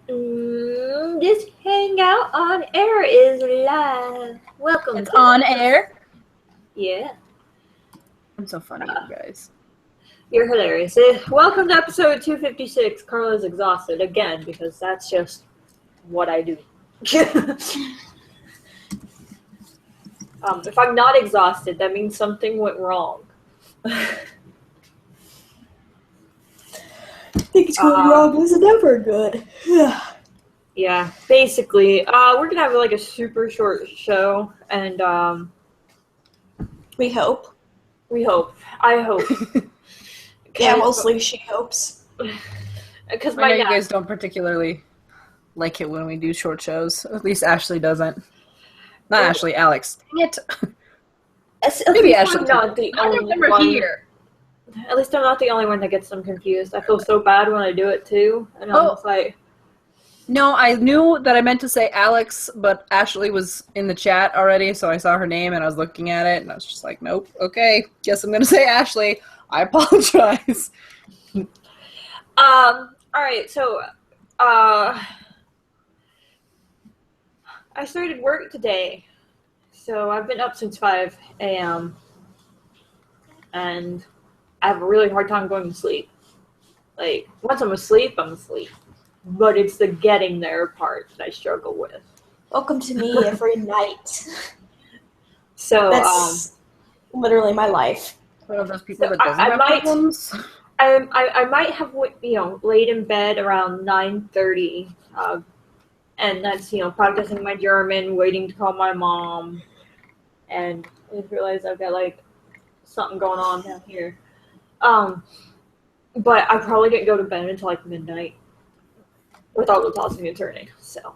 This hangout on air is live. Welcome It's to on air. Yeah. I'm so funny, you guys. You're hilarious. Welcome to episode 256. Carla's exhausted again because that's just what I do. If I'm not exhausted, that means something went wrong. Things going wrong is never good. Yeah, basically, we're gonna have like a super short show, and We hope. we hope. I hope. Yeah, mostly she hopes. Because I know you guys don't particularly like it when we do short shows. At least Ashley doesn't. Not Ashley, Alex. Dang it. Maybe Ashley. I'm not the only Never one. here. At least I'm not the only one that gets them confused. I feel so bad when I do it too, and I'm just like. No, I knew that I meant to say Alex, but Ashley was in the chat already, so I saw her name and I was looking at it, and I was just like, nope, okay, guess I'm gonna say Ashley. I apologize. Alright, so, I started work today, so I've been up since 5 a.m., and I have a really hard time going to sleep. Like, once I'm asleep, I'm asleep. But it's the getting there part that I struggle with. Welcome to me every night. So, that's literally my life. One of those people So that doesn't have problems. I might have, laid in bed around 9:30, and that's, practicing my German, waiting to call my mom, and I just realized I've got, something going on down here. But I probably didn't go to bed until, midnight, with all the tossing and turning, so.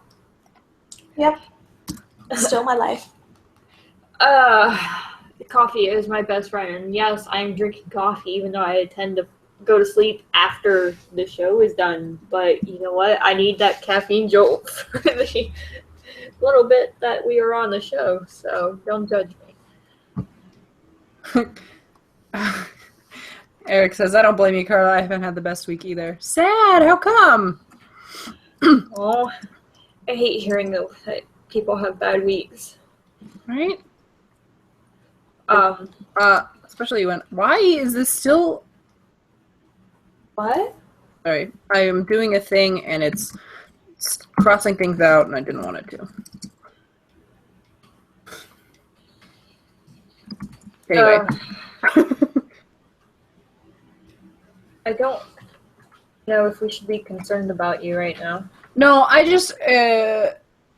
Yep. Still my life. Coffee is my best friend, and yes, I'm drinking coffee, even though I tend to go to sleep after the show is done, but you know what? I need that caffeine jolt for the little bit that we are on the show, so don't judge me. Eric says, I don't blame you, Carla. I haven't had the best week either. Sad. How come? Oh, I hate hearing that people have bad weeks. Right? Especially when... Why is this still... What? Sorry. I am doing a thing, and it's crossing things out, and I didn't want it to. Anyway. I don't know if we should be concerned about you right now. No, I just I've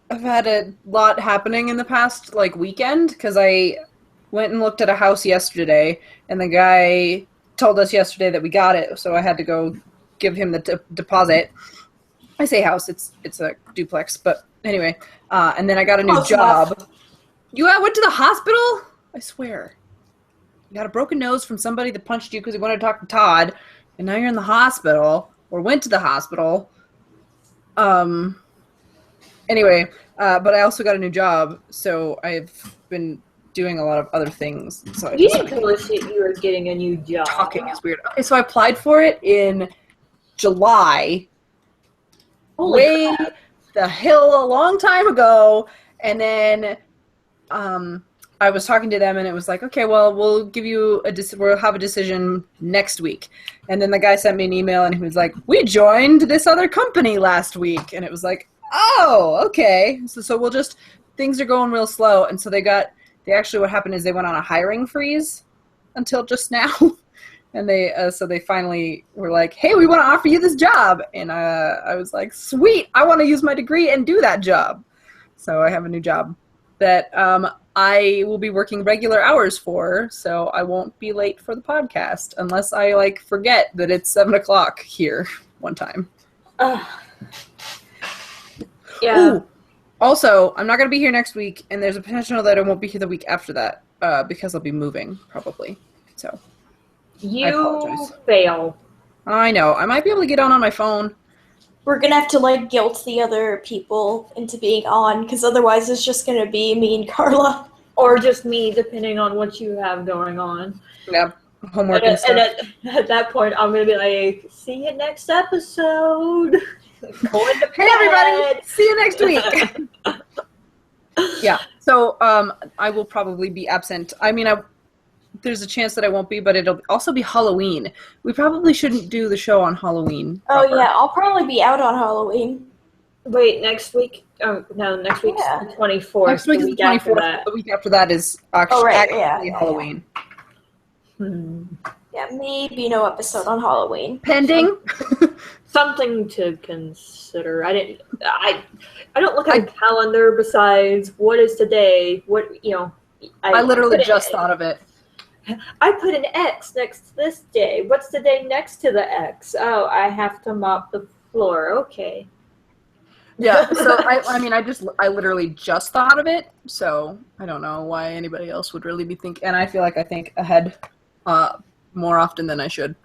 had a lot happening in the past weekend because I went and looked at a house yesterday, and the guy told us yesterday that we got it, so I had to go give him the deposit. I say house, it's a duplex, but anyway, and then I got a new job. You went to the hospital? I swear. You got a broken nose from somebody that punched you because he wanted to talk to Todd, and now you're in the hospital, or went to the hospital. Anyway, but I also got a new job, so I've been doing a lot of other things. So You didn't tell us that you were getting a new job. Talking is weird. Okay, so I applied for it in July. Way the hell a long time ago, and then I was talking to them, and it was like, okay, well, we'll give you we'll have a decision next week. And then the guy sent me an email, and he was like, we joined this other company last week, and it was like, oh, okay. So we'll just, things are going real slow, and so what happened is they went on a hiring freeze until just now, and so they finally were like, hey, we want to offer you this job, and I was like, sweet, I want to use my degree and do that job. So I have a new job that I will be working regular hours for, so I won't be late for the podcast unless I forget that it's 7 o'clock here one time. Yeah. Ooh. Also, I'm not going to be here next week, and there's a potential that I won't be here the week after that because I'll be moving, probably. So, I apologize. Fail. I know. I might be able to get on my phone. We're gonna have to guilt the other people into being on, because otherwise it's just gonna be me and Carla. Or just me, depending on what you have going on. Yeah, homework and stuff. And at that point, I'm going to be like, see you next episode. Going to Hey everybody! bed. See you next week. Yeah. So I will probably be absent. I mean, there's a chance that I won't be, but it'll also be Halloween. We probably shouldn't do the show on Halloween. Oh proper. yeah, I'll probably be out on Halloween. Wait, next week? Oh, no, next week's Yeah. the 24th. Next week the is week the after 24th. that. The week after that is actually, Yeah. Halloween. Yeah, maybe no episode on Halloween. Pending. Something to consider. I don't look at a calendar besides what is today. I literally just thought of it. I put an X next to this day. What's the day next to the X? Oh, I have to mop the floor. Okay. Yeah, so I literally just thought of it, so I don't know why anybody else would really be thinking, and I feel like I think ahead more often than I should.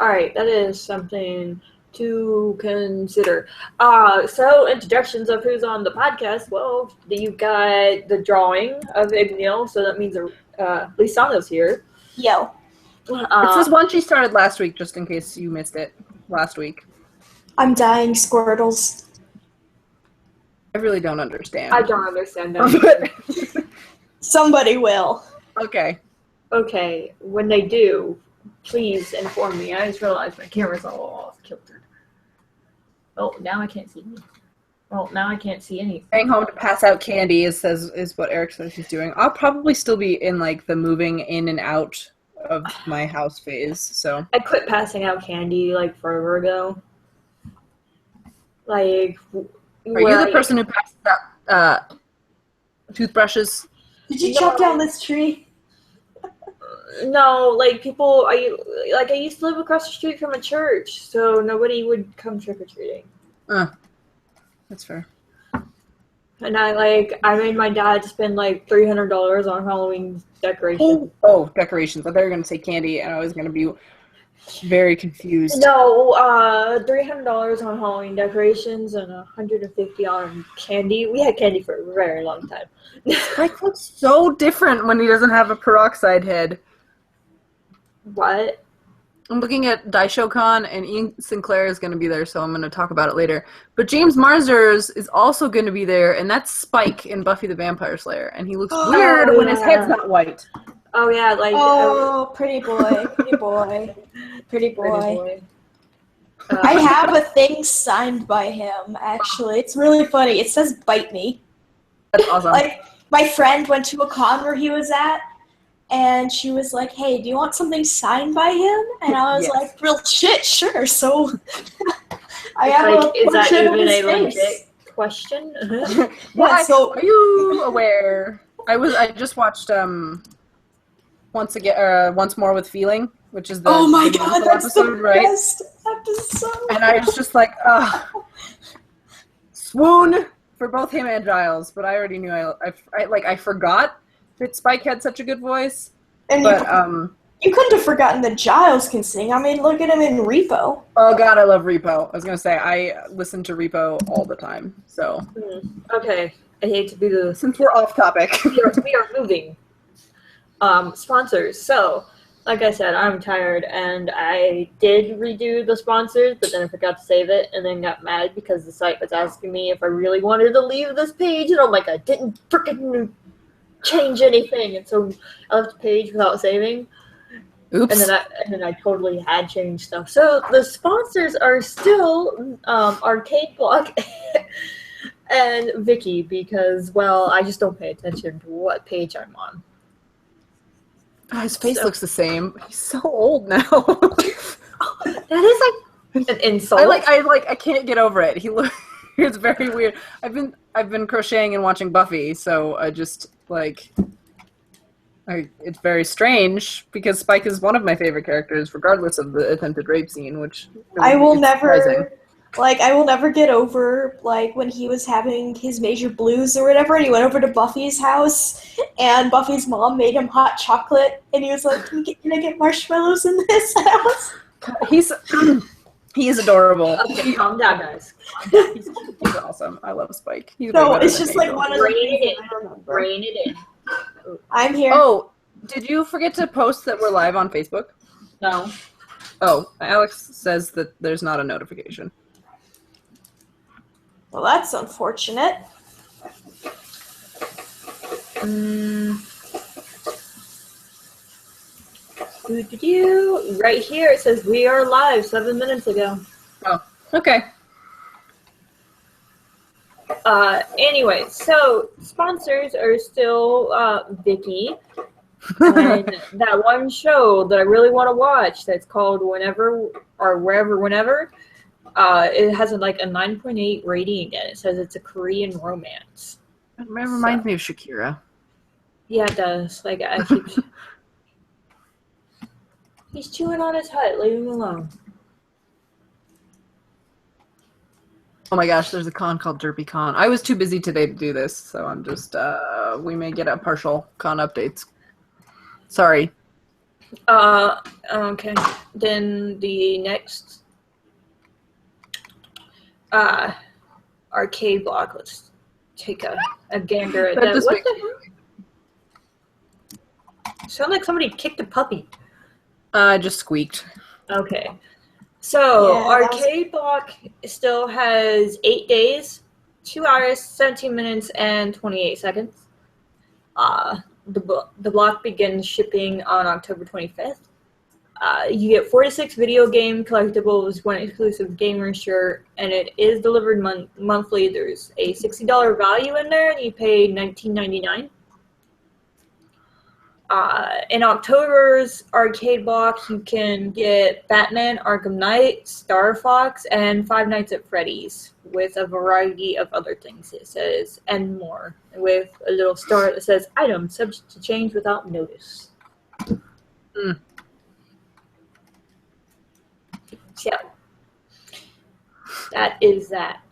Alright, that is something to consider. So introductions of who's on the podcast. Well, you've got the drawing of Ignil, so that means Lisano's here. Yo. It's this one she started last week, just in case you missed it last week. I'm dying, Squirtles. I really don't understand. I don't understand that. Somebody will. Okay. Okay, when they do, please inform me. I just realized my camera's all off kilter. Oh, now I can't see me. Well, now I can't see anything. Staying home to pass out candy is what Eric says he's doing. I'll probably still be in like the moving in and out of my house phase, so. I quit passing out candy like forever ago. Like, are you the person who passes out toothbrushes? Did you chop down this tree? No, like people. I used to live across the street from a church, so nobody would come trick or treating. That's fair. And I made my dad spend like $300 on Halloween decorations. Oh, decorations. I thought you were gonna say candy, and I was gonna be very confused. No, $300 on Halloween decorations and $150 on candy. We had candy for a very long time. Spike looks so different when he doesn't have a peroxide head. What? I'm looking at Daishokan, and Ian Sinclair is going to be there, so I'm going to talk about it later. But James Marsders is also going to be there, and that's Spike in Buffy the Vampire Slayer, and he looks weird when his head's not white. Oh yeah, pretty boy, pretty boy, pretty boy. I have a thing signed by him. Actually, it's really funny. It says "Bite Me." That's awesome. Like my friend went to a con where he was at, and she was like, "Hey, do you want something signed by him?" And I was like, "Real shit, sure." So I have a is that portrait of even his a face. legit question? Yeah, so are you aware? I just watched Once More with Feeling, which is the oh my the god, musical that's episode, the right? best episode. And I was just like, swoon for both him and Giles. But I already knew I forgot that Spike had such a good voice. And but you couldn't have forgotten that Giles can sing. I mean, look at him in Repo. Oh god, I love Repo. I was gonna say I listen to Repo all the time. So Okay, I hate to be the. since we're off topic, we are moving. Sponsors. So, like I said, I'm tired, and I did redo the sponsors, but then I forgot to save it, and then got mad because the site was asking me if I really wanted to leave this page, and I'm like, I didn't freaking change anything, and so I left the page without saving. oops. And then I totally had changed stuff. So the sponsors are still Arcade Block and Vicky, because, well, I just don't pay attention to what page I'm on. Oh, his face looks the same. He's so old now. That is like an insult. I can't get over it. It's very weird. I've been crocheting and watching Buffy, so I just it's very strange because Spike is one of my favorite characters, regardless of the attempted rape scene, which I will surprising. never get over when he was having his major blues or whatever, and he went over to Buffy's house, and Buffy's mom made him hot chocolate, and he was like, "Can I get marshmallows in this house?" He is adorable. Okay, calm down, guys. He's awesome. I love Spike. He's No, way better it's than just like Angel. one of the Rein it things in. I remember. Rein it in. I'm here. Oh, did you forget to post that we're live on Facebook? No. Oh, Alex says that there's not a notification. Well, that's unfortunate. Right here it says we are live 7 minutes ago. Oh, okay. Anyway, so sponsors are still Vicky and that one show that I really want to watch that's called Whenever or Wherever Whenever. It has a 9.8 rating again. It says it's a Korean romance. It reminds me of Shakira. Yeah, it does. I keep. He's chewing on his hut. Leave him alone. Oh my gosh, there's a con called DerpyCon. I was too busy today to do this, so I'm just, we may get a partial con updates. Sorry. Okay. Then the next arcade block. Let's take a gander at that. What the hell? Sound like somebody kicked a puppy. Just squeaked. Okay. So, arcade block still has 8 days, 2 hours, 17 minutes, and 28 seconds. The block begins shipping on October 25th. You get 4 to 6 video game collectibles, 1 exclusive gamer shirt, and it is delivered monthly. There's a $60 value in there, and you pay $19.99. In October's arcade block, you can get Batman Arkham Knight, Star Fox, and Five Nights at Freddy's with a variety of other things. It says, and more, with a little star that says, items subject to change without notice. So, that is that.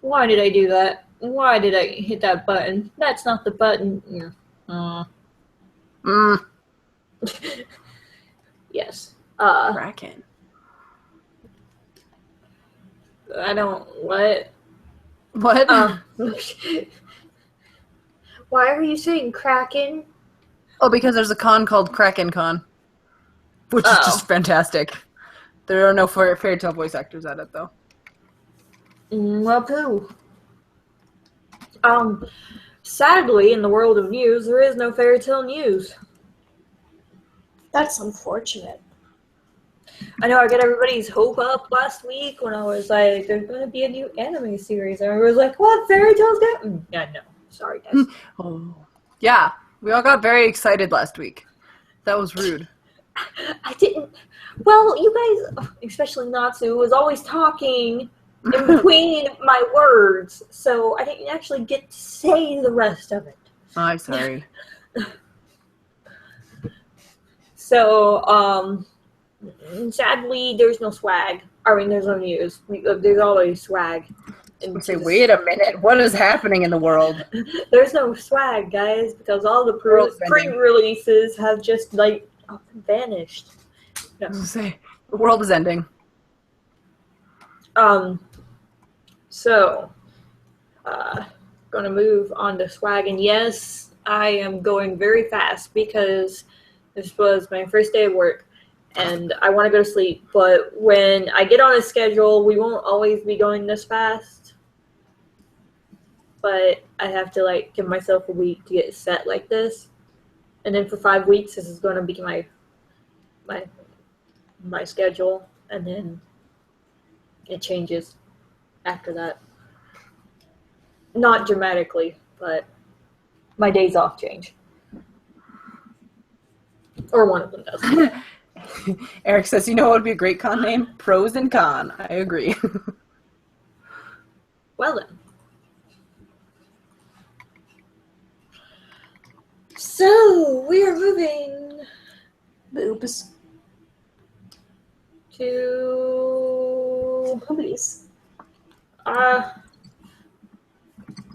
Why did I do that? Why did I hit that button? That's not the button. Yes. Kraken. I don't. What? What? Why are you saying Kraken? Oh, because there's a con called Kraken Con, which is just fantastic. There are no fairy tale voice actors at it, though. Well, poo. Sadly, in the world of news, there is no fairy tale news. That's unfortunate. I know I got everybody's hope up last week when I was like, there's going to be a new anime series. And everybody was like, what? Fairy tales get? Yeah, no. Sorry, guys. Oh. Yeah, we all got very excited last week. That was rude. I didn't. Well, you guys, especially Natsu, was always talking in between my words, so I didn't actually get to say the rest of it. Oh, I'm sorry. So, sadly, there's no swag. I mean, there's no news. There's always swag. Say, wait a minute, what is happening in the world? There's no swag, guys, because all the pre-releases have just, vanished. No. Say, the world is ending. So, gonna move on to swag, and yes, I am going very fast because this was my first day of work, and I want to go to sleep, but when I get on a schedule, we won't always be going this fast, but I have to, give myself a week to get set like this, and then for 5 weeks, this is going to be my schedule, and then it changes after that. Not dramatically, but my days off change. Or one of them does. Eric says, you know what would be a great con name? Pros and Con. I agree. Well then. So, we are moving Boobs. to Boobies.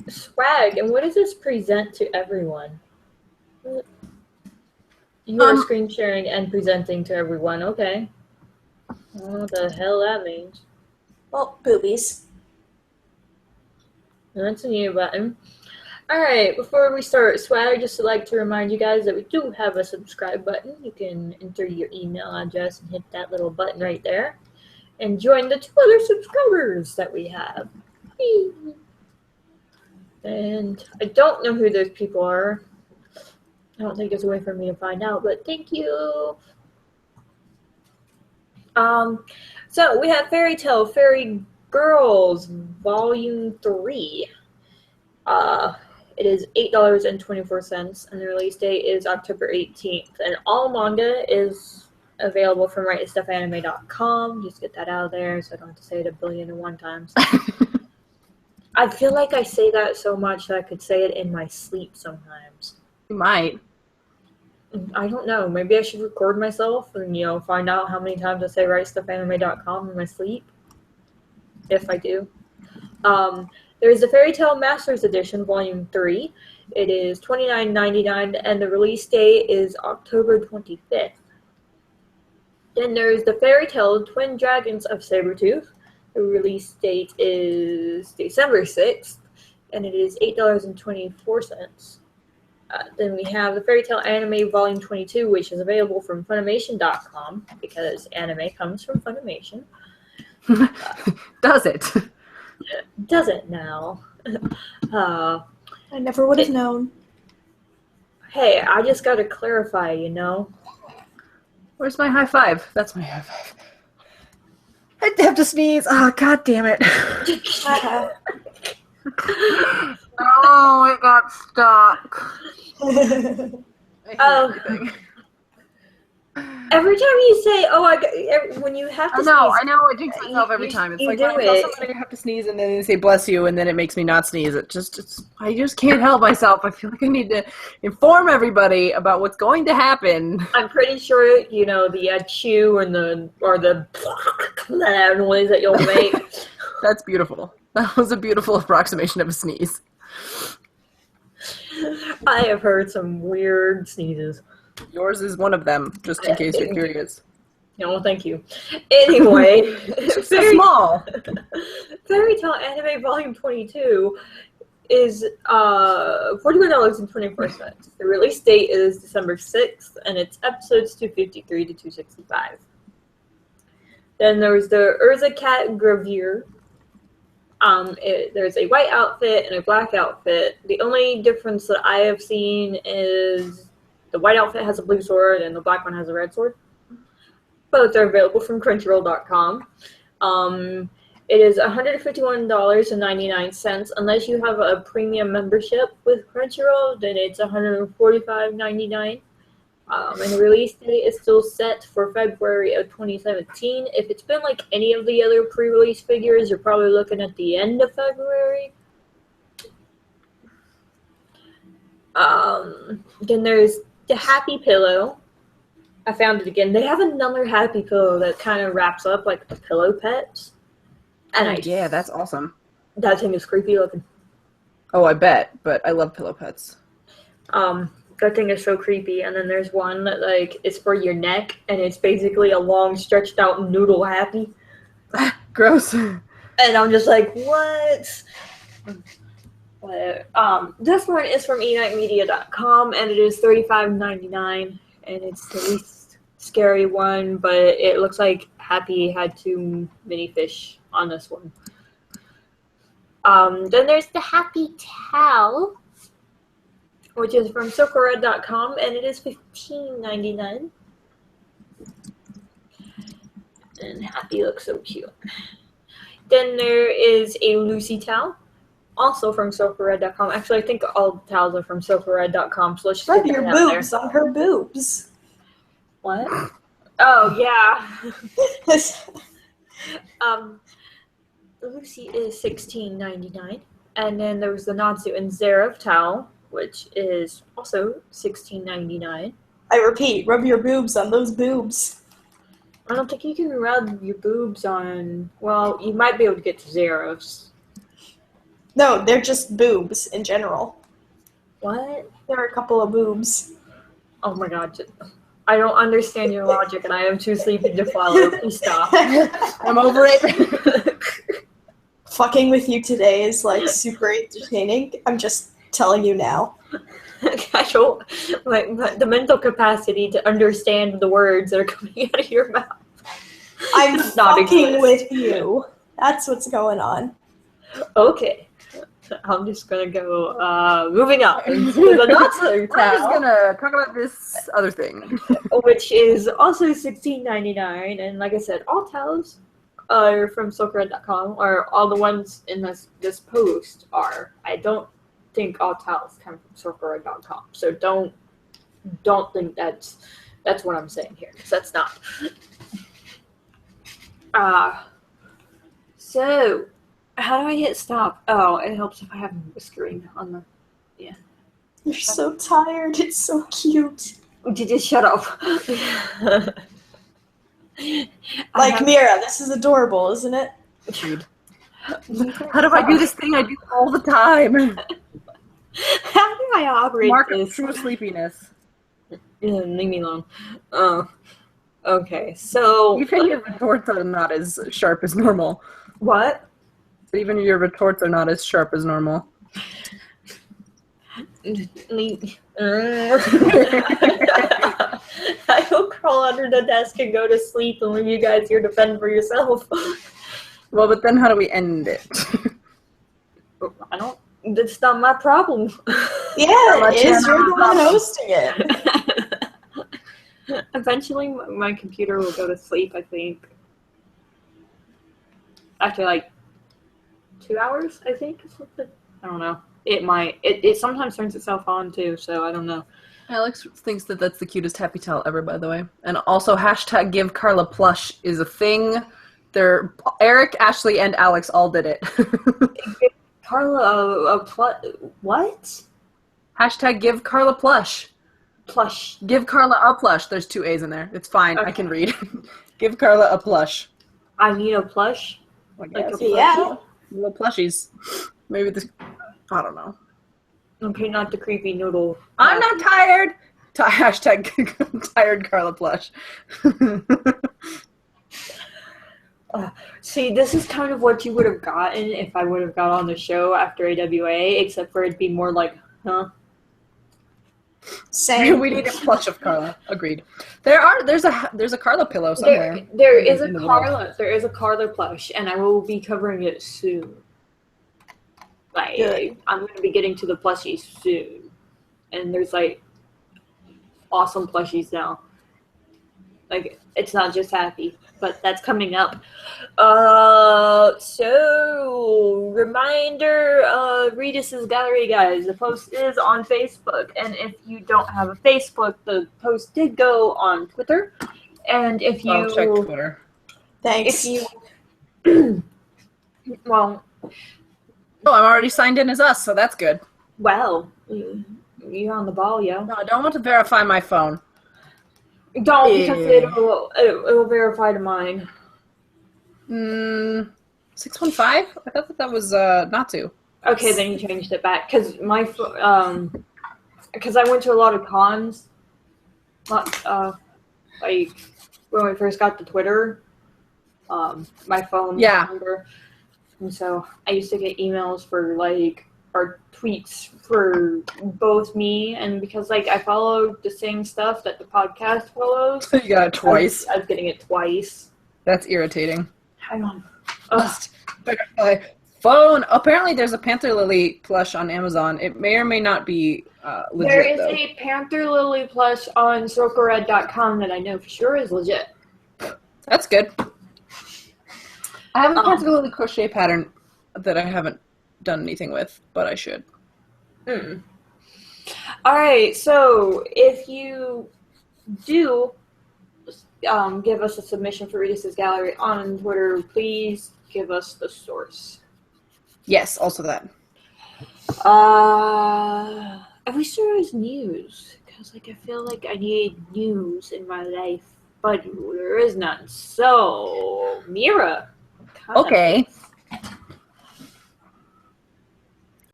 swag. And what does this present to everyone? You are screen sharing and presenting to everyone. Okay. I don't know what the hell that means. Well, boobies. That's a new button. Alright, before we start swag, I'd just like to remind you guys that we do have a subscribe button. You can enter your email address and hit that little button right there. and join the 2 other subscribers that we have. Whee! And I don't know who those people are. I don't think there's a way for me to find out, but thank you. So we have Fairy Tale Fairy Girls Volume 3. It is $8.24, and the release date is October 18th. And all manga is available from WriteStuffAnime.com. Just get that out of there so I don't have to say it 1,000,000,001 times. I feel like I say that so much that I could say it in my sleep sometimes. You might. I don't know. Maybe I should record myself and, find out how many times I say WriteStuffAnime.com in my sleep. If I do. There's the Fairy Tale Masters Edition, Volume 3. It is $29.99, and the release date is October 25th. Then there's the Fairy Tale Twin Dragons of Sabretooth. The release date is December 6th, and it is $8.24. Then we have the Fairy Tale Anime Volume 22, which is available from Funimation.com, because anime comes from Funimation. Does it? Does it now? I never would have known. Hey, I just gotta clarify, Where's my high five? That's my high five. I have to sneeze. Oh, god damn it. Oh, it got stuck. Oh. Every time you say, when you have to sneeze. I know, I jinx myself every time. It's like when I tell somebody I have to sneeze and then they say bless you and then it makes me not sneeze. I just can't help myself. I feel like I need to inform everybody about what's going to happen. I'm pretty sure, the chew or the noise that you'll make. That's beautiful. That was a beautiful approximation of a sneeze. I have heard some weird sneezes. Yours is one of them, just in case you're curious. No, thank you. Anyway, it's so small. Fairy Tale Anime Volume 22 is $41.24. The release date is December 6th, and it's episodes 253 to 265. Then there's the Urza Cat Gravure. There's a white outfit and a black outfit. The only difference that I have seen is the white outfit has a blue sword and the black one has a red sword. Both are available from Crunchyroll.com. It is $151.99. Unless you have a premium membership with Crunchyroll, then it's $145.99. And the release date is still set for February of 2017. If it's been like any of the other pre-release figures, you're probably looking at the end of February. Then there's the Happy Pillow. I found it again. They have another Happy Pillow that kind of wraps up like the Pillow Pets. And yeah, that's awesome. That thing is creepy looking. Oh, I bet, but I love Pillow Pets. That thing is so creepy. And then there's one that it's for your neck, and it's basically a long, stretched out noodle happy. Gross. And I'm just like, what? But, this one is from enightmedia.com, and it is $35.99, and it's the least scary one, but it looks like Happy had too many fish on this one. Then there's the Happy Towel, which is from SofaRed.com, and it is $15.99. And Happy looks so cute. Then there is a Lucy towel, also from SofaRed.com. Actually, I think all the towels are from SofaRed.com, so let's just Rub get your that out boobs there. on her boobs. What? Oh, yeah. Lucy is $16.99. And then there was the Natsu and Zeref towel, which is also $16.99. I repeat, rub your boobs on those boobs. I don't think you can rub your boobs on... Well, you might be able to get to Zeref's. No, they're just boobs in general. What? There are a couple of boobs. Oh my god. I don't understand your logic, and I am too sleepy to follow. Please stop. I'm over it. Fucking with you today is super entertaining. I'm just telling you now. Casual, the mental capacity to understand the words that are coming out of your mouth. I'm Not fucking exist. with you. That's what's going on. Okay. I'm just gonna go, moving on to the not so We're just towel, gonna talk about this other thing. which is also $16.99, and like I said, all towels are from silkred.com, or all the ones in this post are. I don't think all towels come from silkred.com, so don't think that's what I'm saying here, because that's not. So how do I hit stop? Oh, it helps if I have whiskering on the. You're so tired. It's so cute. Did you shut up? Like Mira, this is adorable, isn't it? How do I do this thing I do all the time? How do I operate Mark of this? true sleepiness. Yeah, leave me alone. Okay, so Even your retorts are not as sharp as normal. what? Even your retorts are not as sharp as normal. I will crawl under the desk and go to sleep and leave you guys here to fend for yourself. Well, but then how do we end it? I don't. That's not my problem. Yeah, it is. You're the one hosting it. Eventually, my computer will go to sleep, I think. After like 2 hours, I think. I don't know. It might. It sometimes turns itself on too, so I don't know. Alex thinks that that's the cutest happy towel ever, by the way. And also, hashtag give Carla plush is a thing. Eric, Ashley, and Alex all did it. Carla, what? Hashtag give Carla plush. Plush. Give Carla a plush. There's 2 A's in there. It's fine. Okay. I can read. Give Carla a plush. I need a plush. Like Like a yes. plushie? Yeah. Little plushies. Maybe this. I don't know. Okay, not the creepy noodle. I'm not tired. Hashtag tired Carla plush. See, this is kind of what you would have gotten if I would have got on the show after AWA, except for it'd be more like, huh? Same. We need a plush of Carla. Agreed. There's a Carla pillow somewhere. There is a In the Carla. world. There is a Carla plush, and I will be covering it soon. Like, Good. I'm going to be getting to the plushies soon, and there's like awesome plushies now. Like, it's not just happy, but that's coming up. So reminder, Reedus Gallery, guys. The post is on Facebook, and if you don't have a Facebook, the post did go on Twitter. And if you I'll check Twitter. Thanks. if you well, Oh, I'm already signed in as us, so that's good. you're on the ball, yo. No, I don't want to verify my phone. Don't, because it'll verify to mine. 615? I thought that was not to. Okay, then you changed it back because because I went to a lot of cons, like when we first got to Twitter. My phone number, and so I used to get emails for like or tweets for both me and because like I followed the same stuff that the podcast follows. You got it twice. I was getting it twice. That's irritating. Hang on. My phone. Apparently, there's a Panther Lily plush on Amazon. It may or may not be legit. There is though. a Panther Lily plush on circlered.com that I know for sure is legit. That's good. I have a Panther Lily crochet pattern that I haven't done anything with, but I should. Alright, so if you do give us a submission for Reedus Gallery on Twitter, please give us the source. Yes, also that. I wish there was news, because like I feel like I need news in my life, but there is none. So, Mira. Okay.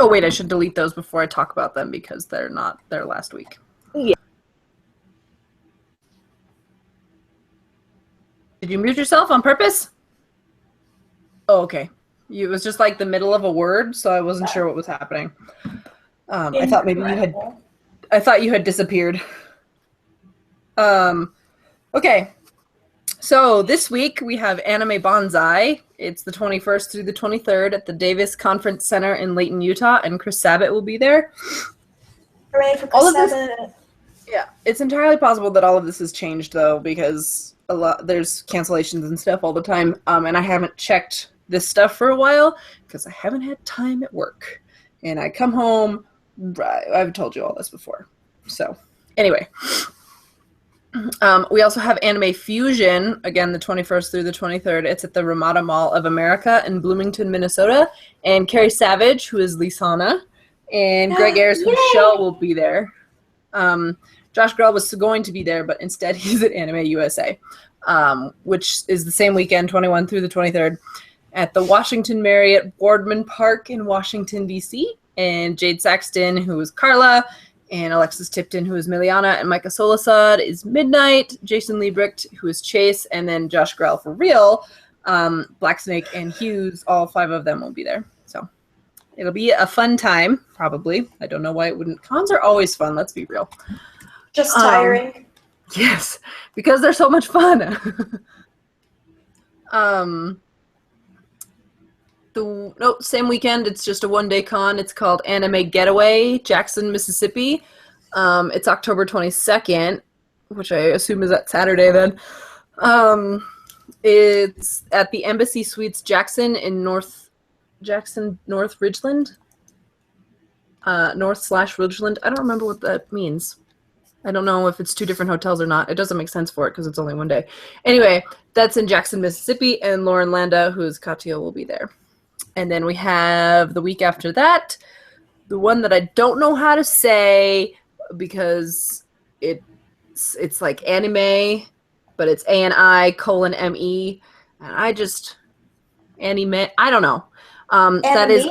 Oh wait, I should delete those before I talk about them because they're not there last week. Yeah. Did you mute yourself on purpose? Oh, okay. It was just like the middle of a word, so I wasn't sure what was happening. I thought maybe you had disappeared. Okay. So this week we have Anime Bonsai. It's the 21st through the 23rd at the Davis Conference Center in Layton, Utah, and Chris Sabat will be there. Hooray for Chris Sabat. Yeah, it's entirely possible that all of this has changed though, because there's cancellations and stuff all the time, and I haven't checked this stuff for a while because I haven't had time at work, and I come home. I've told you all this before. So anyway. We also have Anime Fusion, again, the 21st through the 23rd. It's at the Ramada Mall of America in Bloomington, Minnesota. And Carrie Savage, who is Lisana, and Greg Ayers, who's Shell, will be there. Josh Grell was going to be there, but instead he's at Anime USA, which is the same weekend, 21 through the 23rd, at the Washington Marriott Boardman Park in Washington, D.C. And Jade Saxton, who is Carla, and Alexis Tipton, who is Miliana, and Micah Solasad is Midnight, Jason Liebrecht, who is Chase, and then Josh Grell for real, Black Snake, and Hughes. All 5 of them will be there. So it'll be a fun time, probably. I don't know why it wouldn't. Cons are always fun, let's be real. Just tiring. Yes, because they're so much fun. Same weekend, it's just a one-day con. It's called Anime Getaway, Jackson, Mississippi. It's October 22nd, which I assume is that Saturday then. It's at the Embassy Suites Jackson in North Ridgeland. North/Ridgeland. I don't remember what that means. I don't know if it's 2 different hotels or not. It doesn't make sense for it because it's only one day. Anyway, that's in Jackson, Mississippi, and Lauren Landa, who is Katya, will be there. And then we have the week after that, the one that I don't know how to say because it's like anime, but it's ANI:ME, and I just anime. I don't know. That is,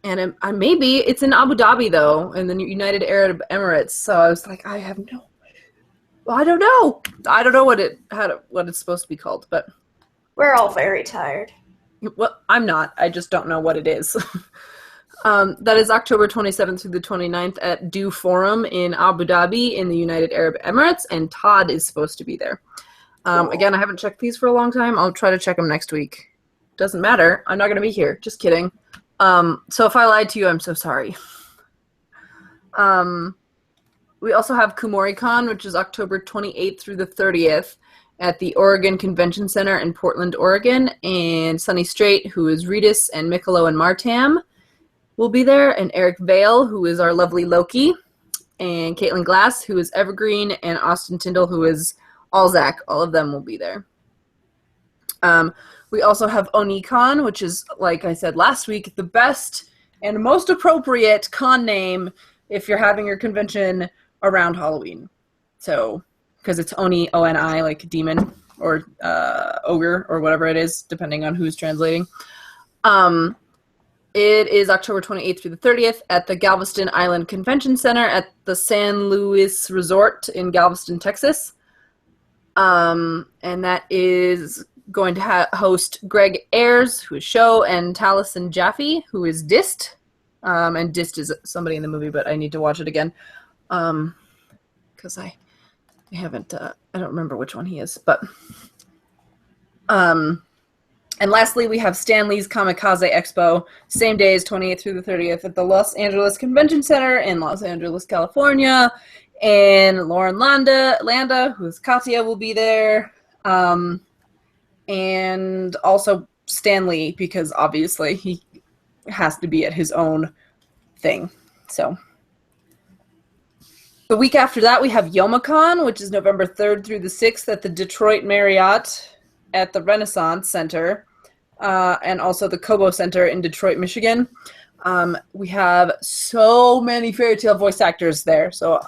and maybe it's in Abu Dhabi though, in the United Arab Emirates. So I was like, I don't know. I don't know what it's supposed to be called, but we're all very tired. Well, I'm not. I just don't know what it is. That is October 27th through the 29th at Do Forum in Abu Dhabi in the United Arab Emirates, and Todd is supposed to be there. Cool. Again, I haven't checked these for a long time. I'll try to check them next week. Doesn't matter. I'm not going to be here. Just kidding. So if I lied to you, I'm so sorry. We also have KumoriCon, which is October 28th through the 30th. At the Oregon Convention Center in Portland, Oregon, and Sunny Straight, who is Reedus and Mikolo and Martam, will be there, and Eric Vale, who is our lovely Loki, and Caitlin Glass, who is Evergreen, and Austin Tyndall, who is Alzac. All of them will be there. We also have Onicon, which is, like I said last week, the best and most appropriate con name if you're having your convention around Halloween. So, because it's Oni, O-N-I, like demon, or ogre, or whatever it is, depending on who's translating. It is October 28th through the 30th at the Galveston Island Convention Center at the San Luis Resort in Galveston, Texas. And that is going to host Greg Ayers, who is Show, and Taliesin Jaffe, who is Dist. And Dist is somebody in the movie, but I need to watch it again. Because I haven't, I don't remember which one he is, but, and lastly, we have Stan Lee's Kamikaze Expo, same days, 28th through the 30th at the Los Angeles Convention Center in Los Angeles, California, and Lauren Landa, who's Katya, will be there, and also Stan Lee, because obviously he has to be at his own thing, so. The week after that, we have Youmacon, which is November 3rd through the 6th at the Detroit Marriott at the Renaissance Center, and also the Kobo Center in Detroit, Michigan. We have so many fairy tale voice actors there, so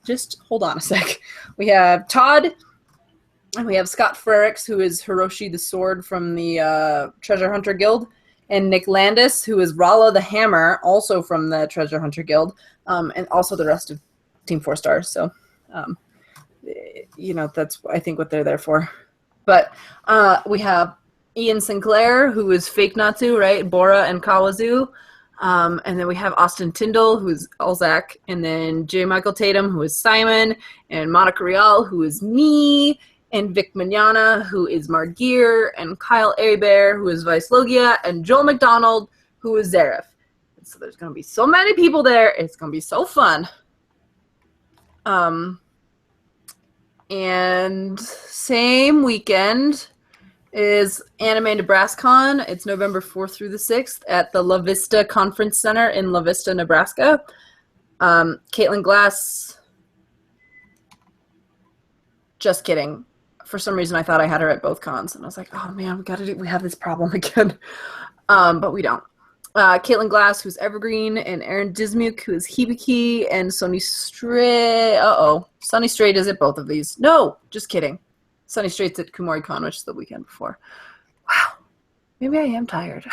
just hold on a sec. We have Todd, and we have Scott Frericks, who is Hiroshi the Sword from the Treasure Hunter Guild, and Nick Landis, who is Rala the Hammer, also from the Treasure Hunter Guild, and also the rest of Team 4 Stars, so, that's, I think, what they're there for. But we have Ian Sinclair, who is Fake Natsu, right? Bora and Kawazu. And then we have Austin Tyndall, who's Alzac. And then J. Michael Tatum, who is Simon. And Monica Rial, who is me. and Vic Mignogna, who is Margear, and Kyle Hebert, who is Vice Logia, and Joel McDonald, who is Zareth. So there's going to be so many people there. It's going to be so fun. And same weekend is Anime NebraskaCon. It's November 4th through the 6th at the La Vista Conference Center in La Vista, Nebraska. Caitlin Glass. Just kidding. For some reason, I thought I had her at both cons, and I was like, "Oh man, we have this problem again," but we don't. Caitlin Glass, who's Evergreen, and Aaron Dismuke, who is Hibiki, and Sonny Strait. Sonny Strait is at both of these. No, just kidding. Sonny Strait's at KumoriCon, which is the weekend before. Wow, maybe I am tired.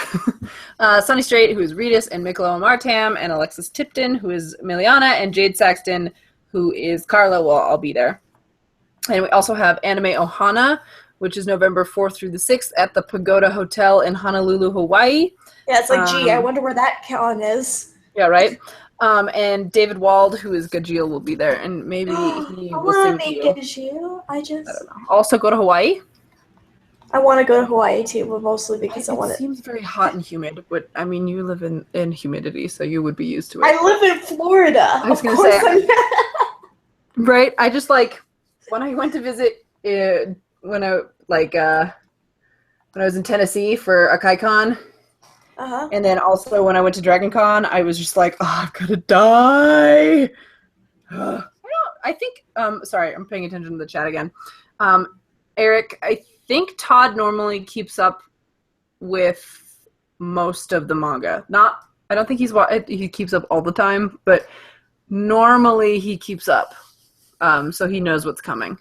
Sonny Strait, who is Reedus, and Miklo Martam, and Alexis Tipton, who is Miliana, and Jade Saxton, who is Carla, will all be there. And we also have Anime Ohana, which is November 4th through the 6th at the Pagoda Hotel in Honolulu, Hawaii. Yeah, it's like, gee, I wonder where that con is. Yeah, right? And David Wald, who is Gajeel, will be there. And maybe he will sing to you. Gajeel. I don't know. Also go to Hawaii? I want to go to Hawaii, too, but mostly because I want it. It seems very hot and humid, but, I mean, you live in humidity, so you would be used to it. I live in Florida. I was going to say. Right? I just, like, when I went to visit, when I was in Tennessee for Akai-Con, and then also when I went to Dragon Con, I was just like, oh, I've got to die. I think, sorry, I'm paying attention to the chat again. Eric, I think Todd normally keeps up with most of the manga. I don't think he keeps up all the time, but normally he keeps up. So he knows what's coming.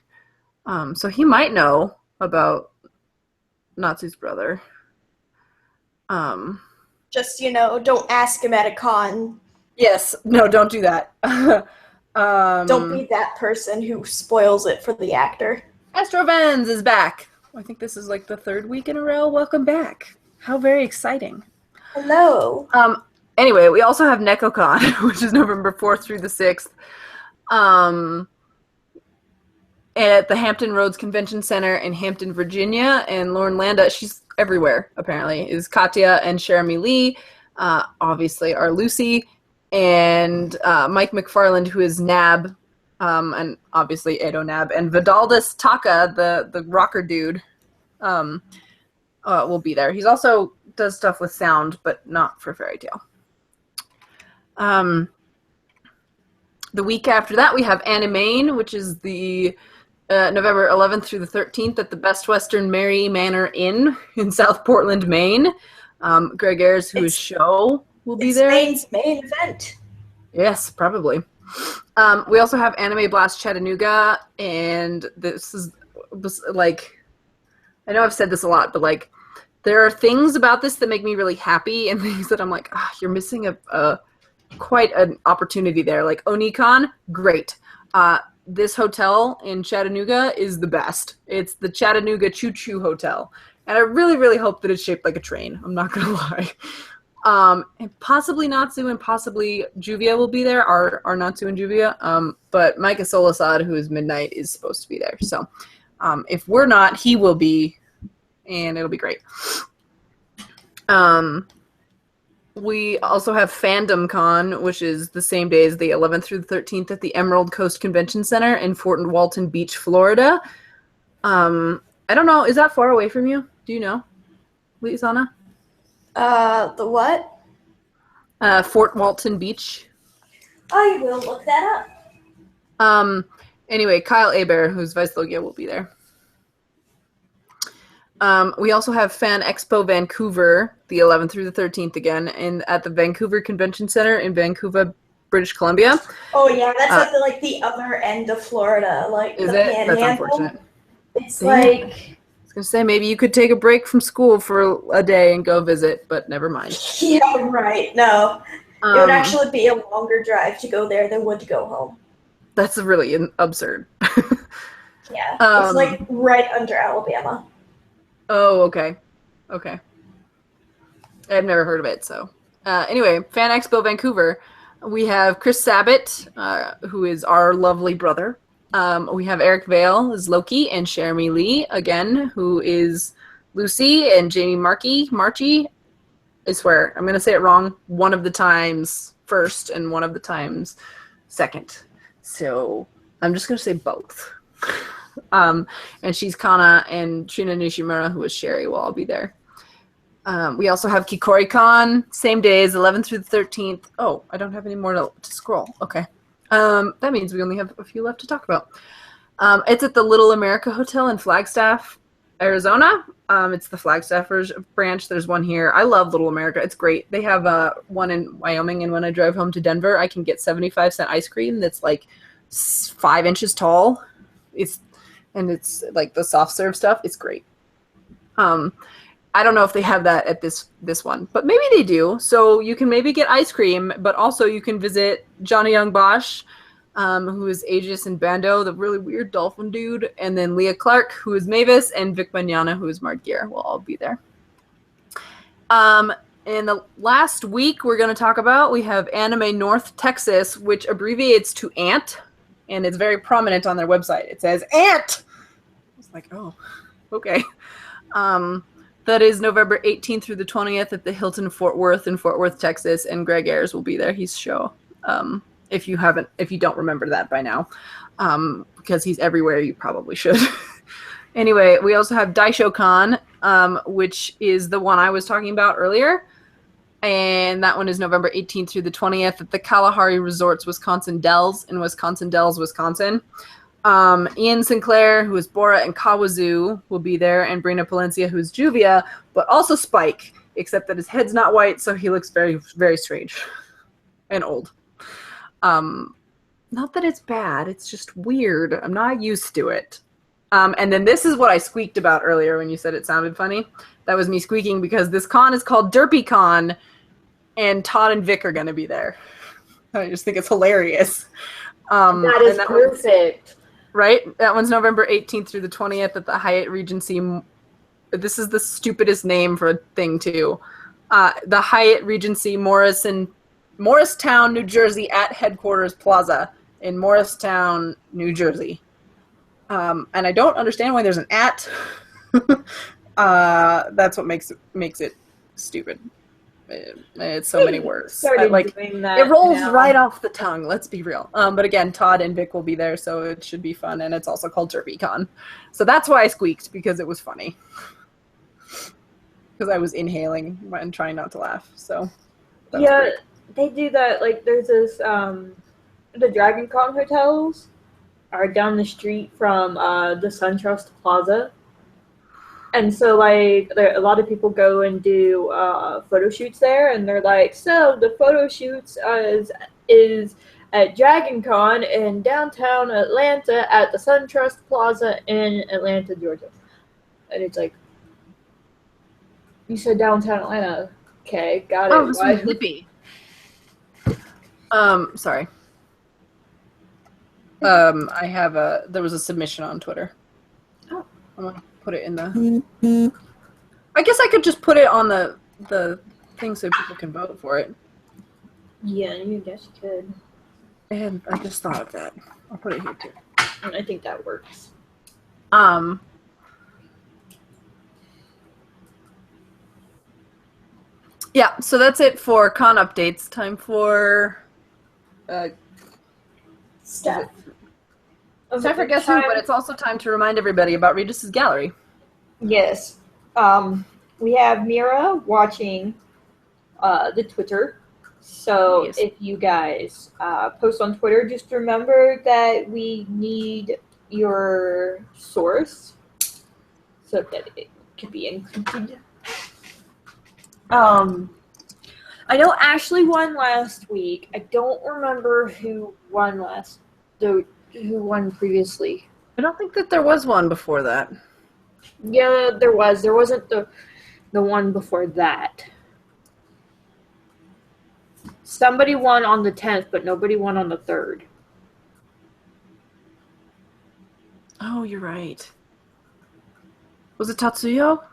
So he might know about Natsu's brother. Just, don't ask him at a con. Yes. No, don't do that. Don't be that person who spoils it for the actor. Astrovens is back. I think this is like the third week in a row. Welcome back. How very exciting. Hello. Anyway, we also have NekoCon, which is November 4th through the 6th. At the Hampton Roads Convention Center in Hampton, Virginia. And Lauren Landa, she's everywhere, apparently, is Katya and Jeremy Lee, obviously our Lucy, and Mike McFarland, who is Nab, and obviously Edo Nab, and Vidaldis Taka, the rocker dude, will be there. He's also does stuff with sound, but not for Fairy Tail. The week after that, we have Animane, which is the November 11th through the 13th at the Best Western Mary Manor Inn in South Portland, Maine. Greg Ayers, who is Show, will be there. Maine's main event. Yes, probably. We also have Anime Blast Chattanooga, and this is like, I know I've said this a lot, but like, there are things about this that make me really happy, and things that I'm like, you're missing quite an opportunity there. Like Onicon, great. This hotel in Chattanooga is the best. It's the Chattanooga Choo Choo Hotel. And I really, really hope that it's shaped like a train. I'm not going to lie. And possibly Natsu and possibly Juvia will be there, our Natsu and Juvia. But Micah Solasad, who is Midnight, is supposed to be there. So if we're not, he will be, and it'll be great. We also have Fandom Con, which is the same day as the 11th through the 13th at the Emerald Coast Convention Center in Fort Walton Beach, Florida. I don't know. Is that far away from you? Do you know, Lisanna? The what? Fort Walton Beach. I will look that up. Anyway, Kyle Hebert, who's Vice Logia, will be there. We also have Fan Expo Vancouver, the 11th through the 13th again, at the Vancouver Convention Center in Vancouver, British Columbia. Oh yeah, that's at the other end of Florida, like is the it? Panhandle. That's unfortunate. It's Dang. like, I was gonna say maybe you could take a break from school for a day and go visit, but never mind. Yeah, right. No, it would actually be a longer drive to go there than would to go home. That's really absurd. Yeah, it's like right under Alabama. Oh, okay. Okay. I've never heard of it, so. Anyway, Fan Expo Vancouver. We have Chris Sabat, who is our lovely brother. We have Eric Vale as Loki and Jeremy Lee again, who is Lucy, and Jamie Marchi. I swear, I'm going to say it wrong one of the times first and one of the times second. So I'm just going to say both. And she's Kana, and Trina Nishimura, who is Sherry, will all be there. We also have Kikori-Con, same days, 11th through the 13th. Oh, I don't have any more to scroll. Okay. That means we only have a few left to talk about. It's at the Little America Hotel in Flagstaff, Arizona. It's the Flagstaff branch. There's one here. I love Little America. It's great. They have one in Wyoming, and when I drive home to Denver, I can get 75-cent ice cream that's like 5 inches tall. It's like the soft serve stuff. It's great. I don't know if they have that at this one, but maybe they do. So you can maybe get ice cream, but also you can visit Johnny Young Bosch, who is Aegis and Bando, the really weird dolphin dude, and then Leah Clark, who is Mavis, and Vic Mignogna, who is Mardgear, will all be there. In the last week we're going to talk about, we have Anime North Texas, which abbreviates to ANT, and it's very prominent on their website. It says ANT! It's like, oh, okay. That is November 18th through the 20th at the Hilton Fort Worth in Fort Worth, Texas, and Greg Ayers will be there. He's show. If you don't remember that by now, because he's everywhere, you probably should. Anyway, we also have Daisho-Con, which is the one I was talking about earlier, and that one is November 18th through the 20th at the Kalahari Resorts Wisconsin Dells in Wisconsin Dells, Wisconsin. Ian Sinclair, who is Bora and Kawazu, will be there, and Brina Palencia, who is Juvia, but also Spike, except that his head's not white, so he looks very, very strange and old. Not that it's bad, it's just weird. I'm not used to it. And then this is what I squeaked about earlier when you said it sounded funny. That was me squeaking because this con is called DerpyCon, and Todd and Vic are going to be there. I just think it's hilarious. That is perfect. Right? That one's November 18th through the 20th at the Hyatt Regency. This is the stupidest name for a thing, too. The Hyatt Regency Morristown, New Jersey at Headquarters Plaza in Morristown, New Jersey. And I don't understand why there's an at. That's what makes it stupid. It's so many words. It rolls right off the tongue, let's be real. But again, Todd and Vic will be there, so it should be fun, and it's also called DerpyCon. So that's why I squeaked, because it was funny. Because I was inhaling and trying not to laugh. So that's great. They do that. Like, there's this, the Dragon Con hotels are down the street from the SunTrust Plaza. And so, like, a lot of people go and do photo shoots there, and they're like, so the photo shoots is at Dragon Con in downtown Atlanta at the SunTrust Plaza in Atlanta, Georgia. And it's like, you said downtown Atlanta. Okay, got it. Oh, this one's hippie. Sorry. There was a submission on Twitter. Oh. I'm gonna put it in the... I guess I could just put it on the thing so people can vote for it. Yeah, I guess you could. And I just thought of that. I'll put it here too. And I think that works. Yeah, so that's it for con updates. Time for Stuff. It's time for Guess Who, but it's also time to remind everybody about Reedus Gallery. Yes. We have Mira watching the Twitter. So yes. If you guys post on Twitter, just remember that we need your source so that it can be included. I know Ashley won last week. I don't remember who won who won previously. I don't think that there was one before that. Yeah, there was. There wasn't the one before that. Somebody won on the 10th, but nobody won on the 3rd. Oh, you're right. Was it Tatsuyo?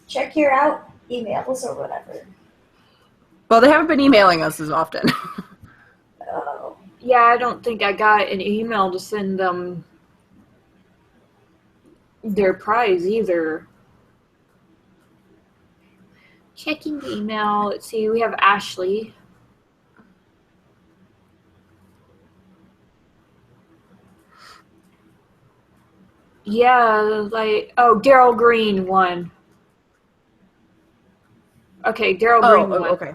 Check your out emails or whatever. Well, they haven't been emailing us as often. Oh. Yeah, I don't think I got an email to send them their prize either. Checking the email. Let's see. We have Ashley. Yeah, like, oh, Daryl Green won. Okay, Daryl Green won. Okay.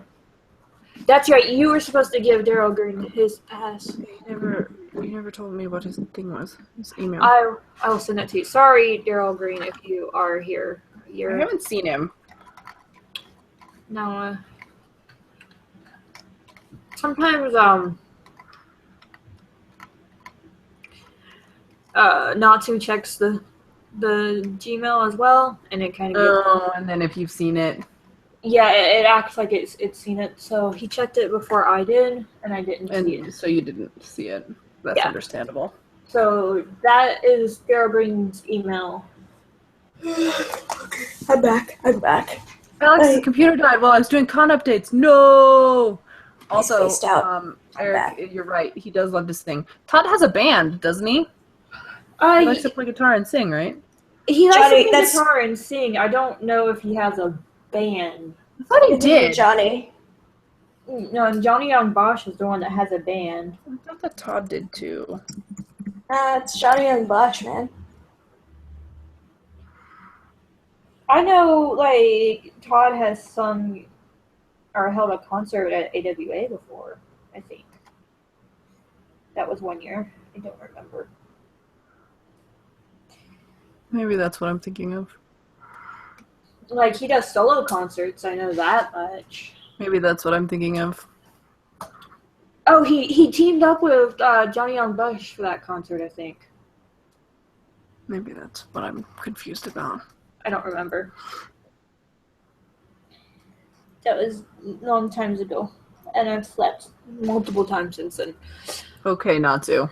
That's right. You were supposed to give Daryl Green his pass. You never told me what his thing was. His email. I will send it to you. Sorry, Daryl Green, if you are here. I haven't seen him. No. Sometimes Natsu checks the Gmail as well, and it kind of Oh, and then if you've seen it. Yeah, it acts like it's seen it. So he checked it before I did, and I didn't see it. So you didn't see it. That's understandable. So that is Daryl Green's email. Okay, I'm back. Alex's computer died while I was doing con updates. No! Also, Eric, you're right. He does love this thing. Todd has a band, doesn't he? He likes to play guitar and sing, right? He likes to play guitar and sing. I don't know if he has a band. I thought he did. Johnny. No, Johnny Young Bosch is the one that has a band. I thought that Todd did too. It's Johnny Young Bosch, man. I know, like, Todd has sung or held a concert at AWA before, I think. That was 1 year. I don't remember. Maybe that's what I'm thinking of. Like, he does solo concerts, I know that much. Maybe that's what I'm thinking of. Oh, he teamed up with Johnny Young Bush for that concert, I think. Maybe that's what I'm confused about. I don't remember. That was long times ago. And I've slept multiple times since then. Okay, not to.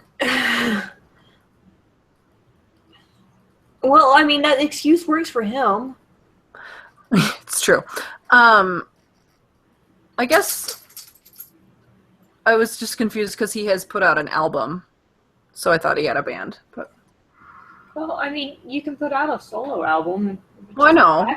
Well, I mean, that excuse works for him. It's true. I guess I was just confused because he has put out an album, so I thought he had a band. But well, I mean, you can put out a solo album. Well, I know.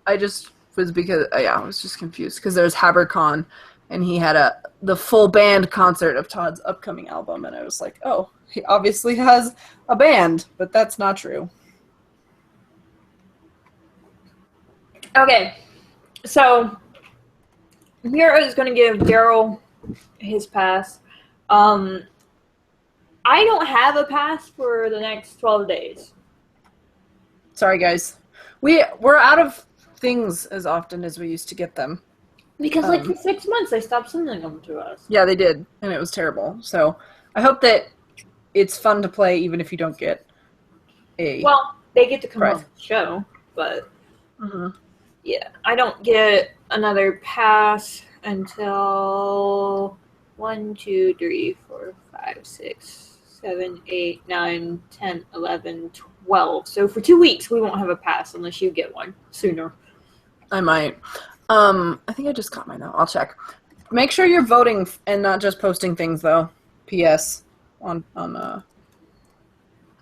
I just was because I was just confused because there's HaberCon, and he had the full band concert of Todd's upcoming album, and I was like, oh, he obviously has a band, but that's not true. Okay, so Mira is going to give Daryl his pass. I don't have a pass for the next 12 days. Sorry, guys. We're out of things as often as we used to get them. Because, like, for 6 months, they stopped sending them to us. Yeah, they did, and it was terrible. So I hope that it's fun to play even if you don't get a Well, they get to come prize. on the show, but yeah, I don't get another pass until 1, 2, 3, 4, 5, 6, 7, 8, 9, 10, 11, 12. So for 2 weeks, we won't have a pass unless you get one sooner. I might. I think I just got mine though. I'll check. Make sure you're voting and not just posting things though. P.S. on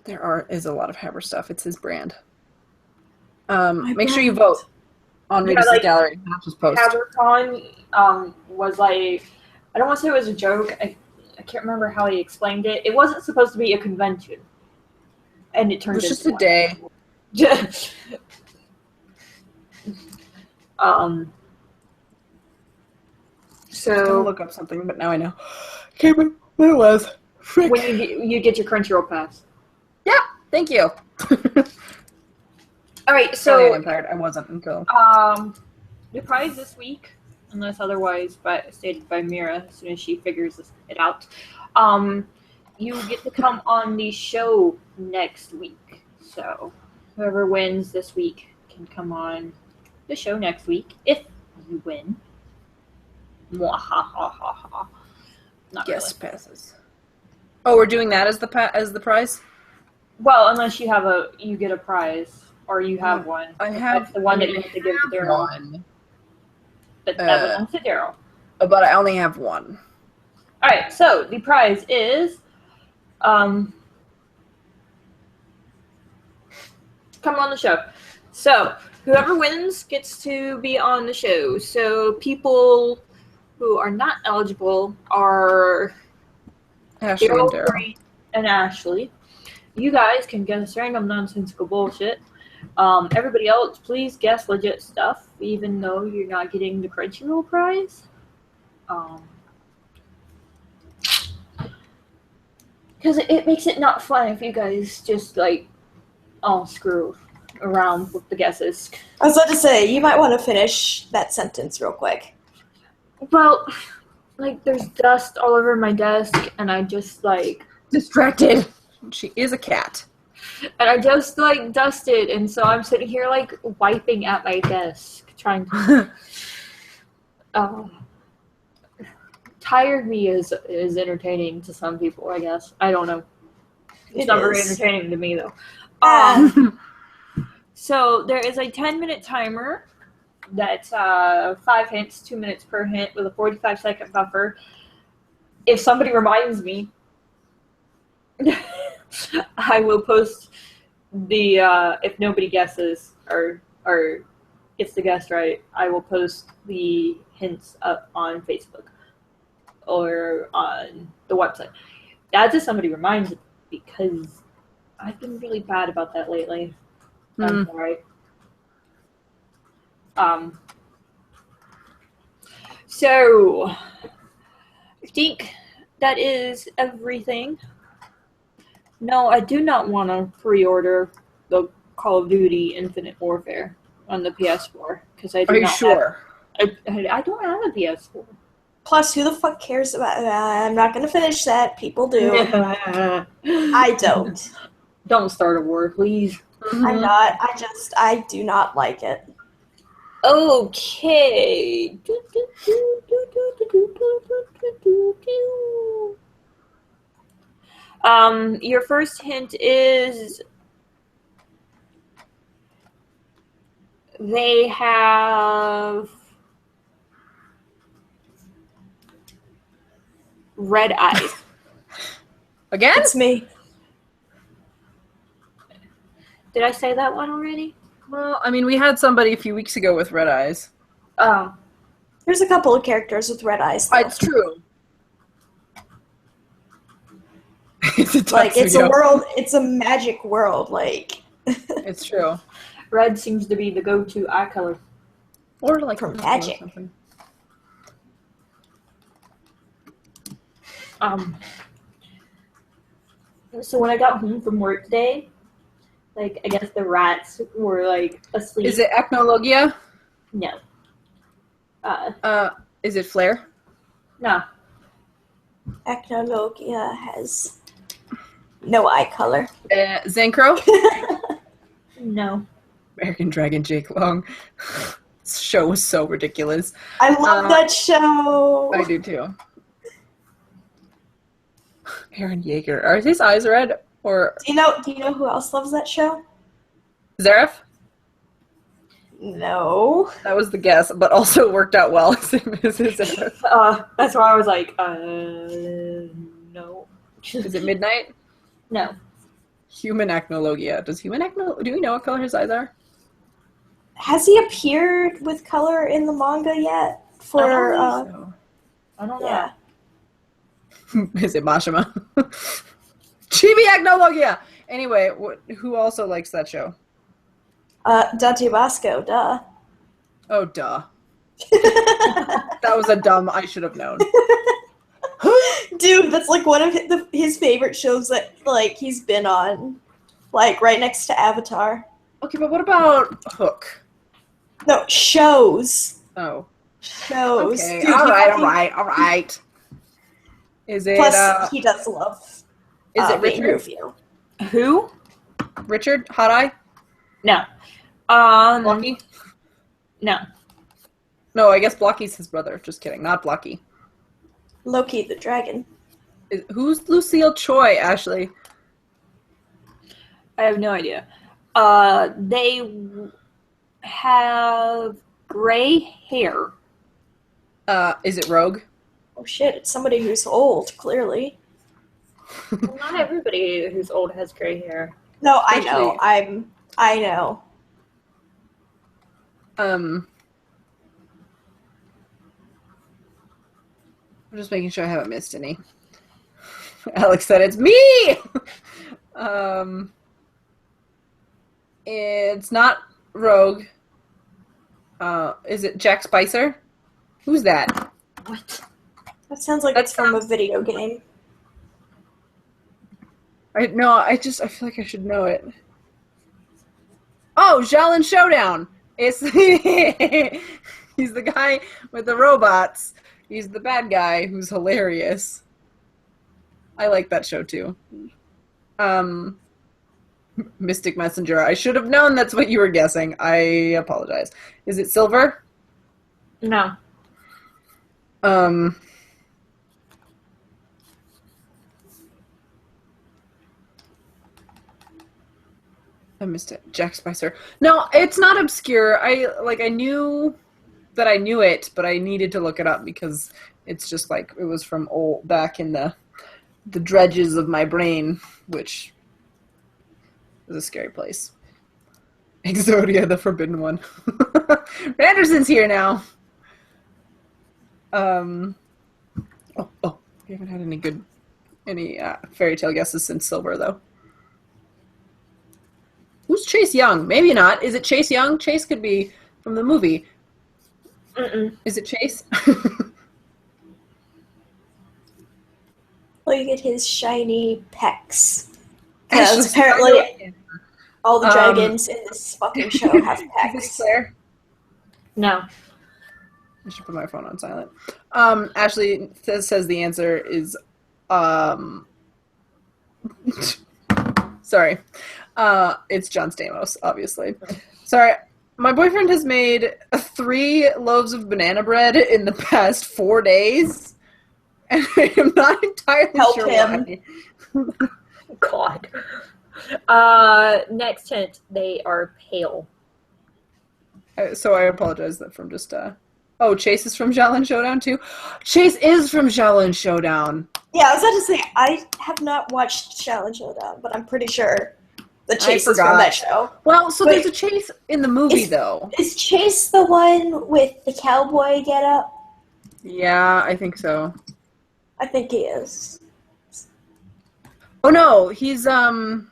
there is a lot of Haber stuff. It's his brand. Make sure you vote on Reedus Gallery, not just post. HaberCon was like, I don't want to say it was a joke. I can't remember how he explained it. It wasn't supposed to be a convention, and it turned into just a day. So I was gonna look up something, but now I know. Can't remember what it was. Frick. When you get your Crunchyroll pass. Yeah, thank you. All right, so I'm tired. I wasn't until. The prize this week, unless otherwise stated by Mira, as soon as she figures it out, you get to come on the show next week. So whoever wins this week can come on the show next week if you win. Mwahahaha. Not Guess really. passes. Oh, we're doing that as the prize? Well, unless you get a prize or you have one. I have That's the one that you have to give to Daryl. One. But that belongs to Daryl. But I only have one. All right, so the prize is come on the show. So whoever wins gets to be on the show. So people who are not eligible are Ashley and Daryl. Green and Ashley. You guys can guess random nonsensical bullshit. Everybody else, please guess legit stuff, even though you're not getting the Crunchyroll prize. Because it makes it not fun if you guys just, like, screw around with the guesses. I was about to say, you might want to finish that sentence real quick. Well, like, there's dust all over my desk, and I just, like... Distracted! She is a cat. And I just, like, dusted, and so I'm sitting here, like, wiping at my desk, trying to... Tired me is entertaining to some people, I guess. I don't know. It's not very entertaining to me, though. So there is a 10-minute timer that's 5 hints, 2 minutes per hint with a 45-second buffer. If somebody reminds me, I will post the, if nobody guesses or gets the guess right, I will post the hints up on Facebook or on the website. That's if somebody reminds me, because I've been really bad about that lately. I'm sorry. So, I think that is everything. No, I do not want to pre-order the Call of Duty Infinite Warfare on the PS4 because I do Are you not sure? I don't have a PS4. Plus, who the fuck cares about that? I'm not going to finish that. People do. I don't. Don't start a war, please. I'm not. I do not like it. Okay. Your first hint is they have red eyes. Again? It's me. Did I say that one already? Well, I mean, we had somebody a few weeks ago with red eyes. Oh. There's a couple of characters with red eyes, though. It's true. It's a world. It's a magic world. Like it's true. Red seems to be the go-to eye color. Or like for magic. So when I got home from work today, like, I guess the rats were, like, asleep. Is it Echnologia? No. Is it Flare? No. Echnologia has no eye color. Zancro? No. American Dragon Jake Long. This show was so ridiculous. I love that show. I do too. Aaron Yeager. Are his eyes red? Or do you know who else loves that show? Zareth? No. That was the guess, but also worked out well. That's why I was like, no. Is it Midnight? No. Human Echnologia. Do we know what color his eyes are? Has he appeared with color in the manga yet? I don't know. Yeah. Is it Mashima? Chibi Echnologia! Anyway, who also likes that show? Dante Basco, duh. Oh, duh. That was a dumb I should have known. Dude, that's like one of his favorite shows that like he's been on. Like right next to Avatar. Okay, but what about Hook? No, shows. Oh. Shows. Okay, Dude, alright. Is it, plus, he does love is it Richard? Rufio. Who? Richard? Hot Eye? No. Blocky? No. No, I guess Blocky's his brother. Just kidding. Not Blocky. Loki the dragon. Who's Lucille Choi, Ashley? I have no idea. They have gray hair. Is it Rogue? Oh shit, it's somebody who's old, clearly. Well, not everybody who's old has gray hair. No, I know. I know. I'm just making sure I haven't missed any. Alex said it's me! It's not Rogue. Is it Jack Spicer? Who's that? What? That sounds like it's from a video game. I feel like I should know it. Oh, Xiaolin Showdown! It's he's the guy with the robots. He's the bad guy who's hilarious. I like that show too. Mystic Messenger. I should have known that's what you were guessing. I apologize. Is it Silver? No. I missed it. Jack Spicer. No, it's not obscure. I knew that I knew it, but I needed to look it up because it's just like it was from back in the dredges of my brain, which is a scary place. Exodia, the Forbidden One. Randerson's here now. We haven't had any fairy tale guesses since Silver, though. Who's Chase Young? Maybe not. Is it Chase Young? Chase could be from the movie. Mm-mm. Is it Chase? Look at his shiny pecs. Because apparently all the dragons in this fucking show have pecs. Is this Claire? No. I should put my phone on silent. Ashley says the answer is sorry. It's John Stamos, obviously. Sorry. My boyfriend has made 3 loaves of banana bread in the past 4 days. And I am not entirely Help sure him. why. God. Next hint, they are pale. So I apologize from just Oh, Chase is from Xiaolin Showdown too? Chase is from Xiaolin Showdown. Yeah, I was about to say, I have not watched Xiaolin Showdown, but I'm pretty sure the Chase is from that show. Well, so there's a Chase in the movie, though. Is Chase the one with the cowboy getup? Yeah, I think so. I think he is. Oh no, he's the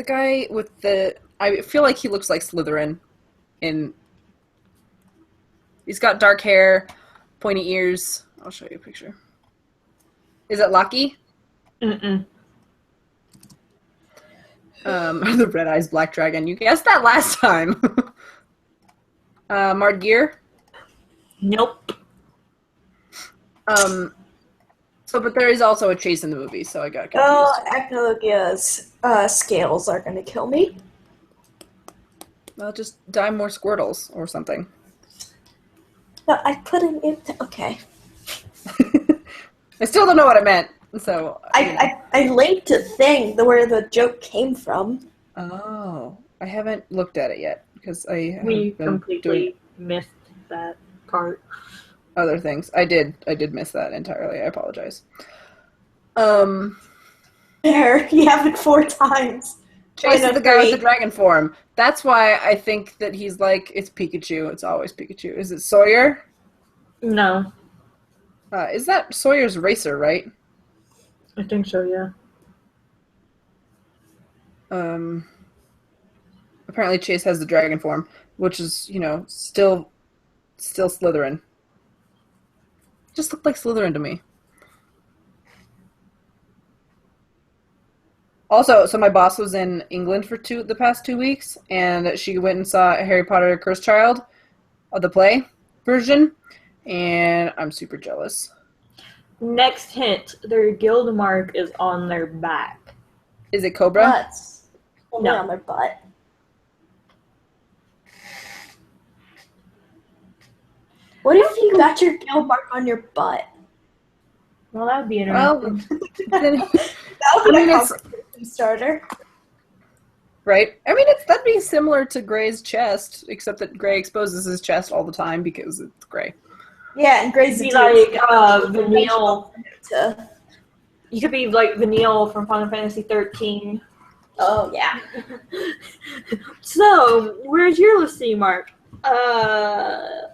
guy with the. I feel like he looks like Slytherin. He's got dark hair, pointy ears. I'll show you a picture. Is it Lucky? Mm-mm. The red eyes black dragon. You guessed that last time. Mardgear? Nope. But there is also a Chase in the movie, so I got confused. Oh, Acnologia's scales are gonna kill me. Well, just dye more Squirtles or something. No, I put him in. Okay. I still don't know what it meant, so... I linked a thing where the joke came from. Oh, I haven't looked at it yet, because We completely missed that part. Other things. I did miss that entirely. I apologize. There, you have it 4 times. Chase is the guy with the dragon form. That's why I think that he's like, it's Pikachu. It's always Pikachu. Is it Sawyer? No. Is that Sawyer's racer, right? I think so, yeah. Apparently Chase has the dragon form, which is, still Slytherin. Just looked like Slytherin to me. Also, so my boss was in England for the past 2 weeks, and she went and saw Harry Potter Cursed Child, the play version, and I'm super jealous. Next hint, their guild mark is on their back. Is it Cobra? Butts. Only No. on their butt. What if you got your guild mark on your butt? Well, that would be Well, interesting. That would be a conversation starter. Right? I mean, that'd be similar to Gray's chest, except that Gray exposes his chest all the time because it's Gray. Yeah, and Grey's Be Anatomy. like Vanille. To... You could be like Vanille from Final Fantasy 13. Oh, yeah. So, where's your listening, Mark? Well,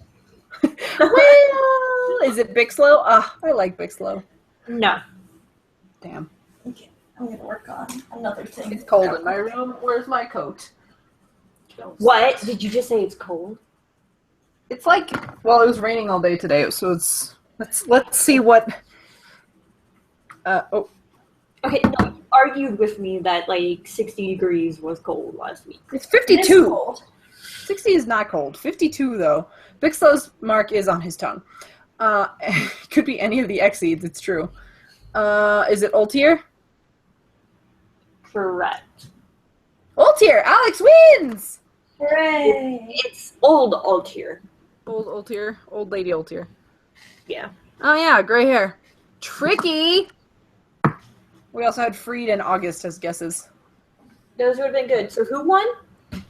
is it Bixlow? Ah, I like Bixlow. No. Damn. Okay, I'm gonna work on another thing. It's cold in my room. Where's my coat? What? Did you just say it's cold? It's like, well, it was raining all day today, so it's let's see what. Oh, Okay, no, you argued with me that like 60 degrees was cold last week. it's It is 52. cold. 60 is not cold. 52 though. Bixlow's mark is on his tongue. Could be any of the Exceeds. It's true. Is it Ultier? Correct. Ultier. Alex wins. Hooray! It's old Altier. Old Ultier. Old lady Ultier. Yeah. Oh yeah, gray hair. Tricky. We also had Freed and August as guesses. Those would have been good. So who won?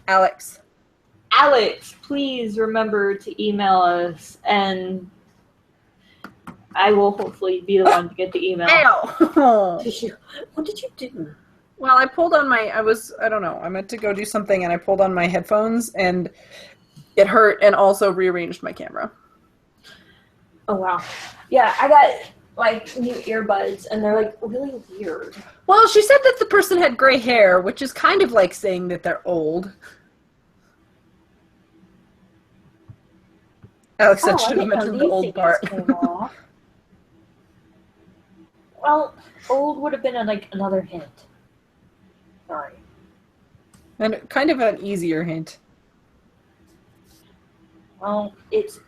Alex. Alex, please remember to email us, and I will hopefully be the one to get the email. Ow! What did you do? Well, I pulled on my, I don't know, I meant to go do something and I pulled on my headphones and it hurt and also rearranged my camera. Oh, wow. Yeah, I got, like, new earbuds, and they're, like, really weird. Well, she said that the person had gray hair, which is kind of like saying that they're old. Alex said should have mentioned the old part. Well, old would have been, another hint. Sorry. And kind of an easier hint. Well, it's...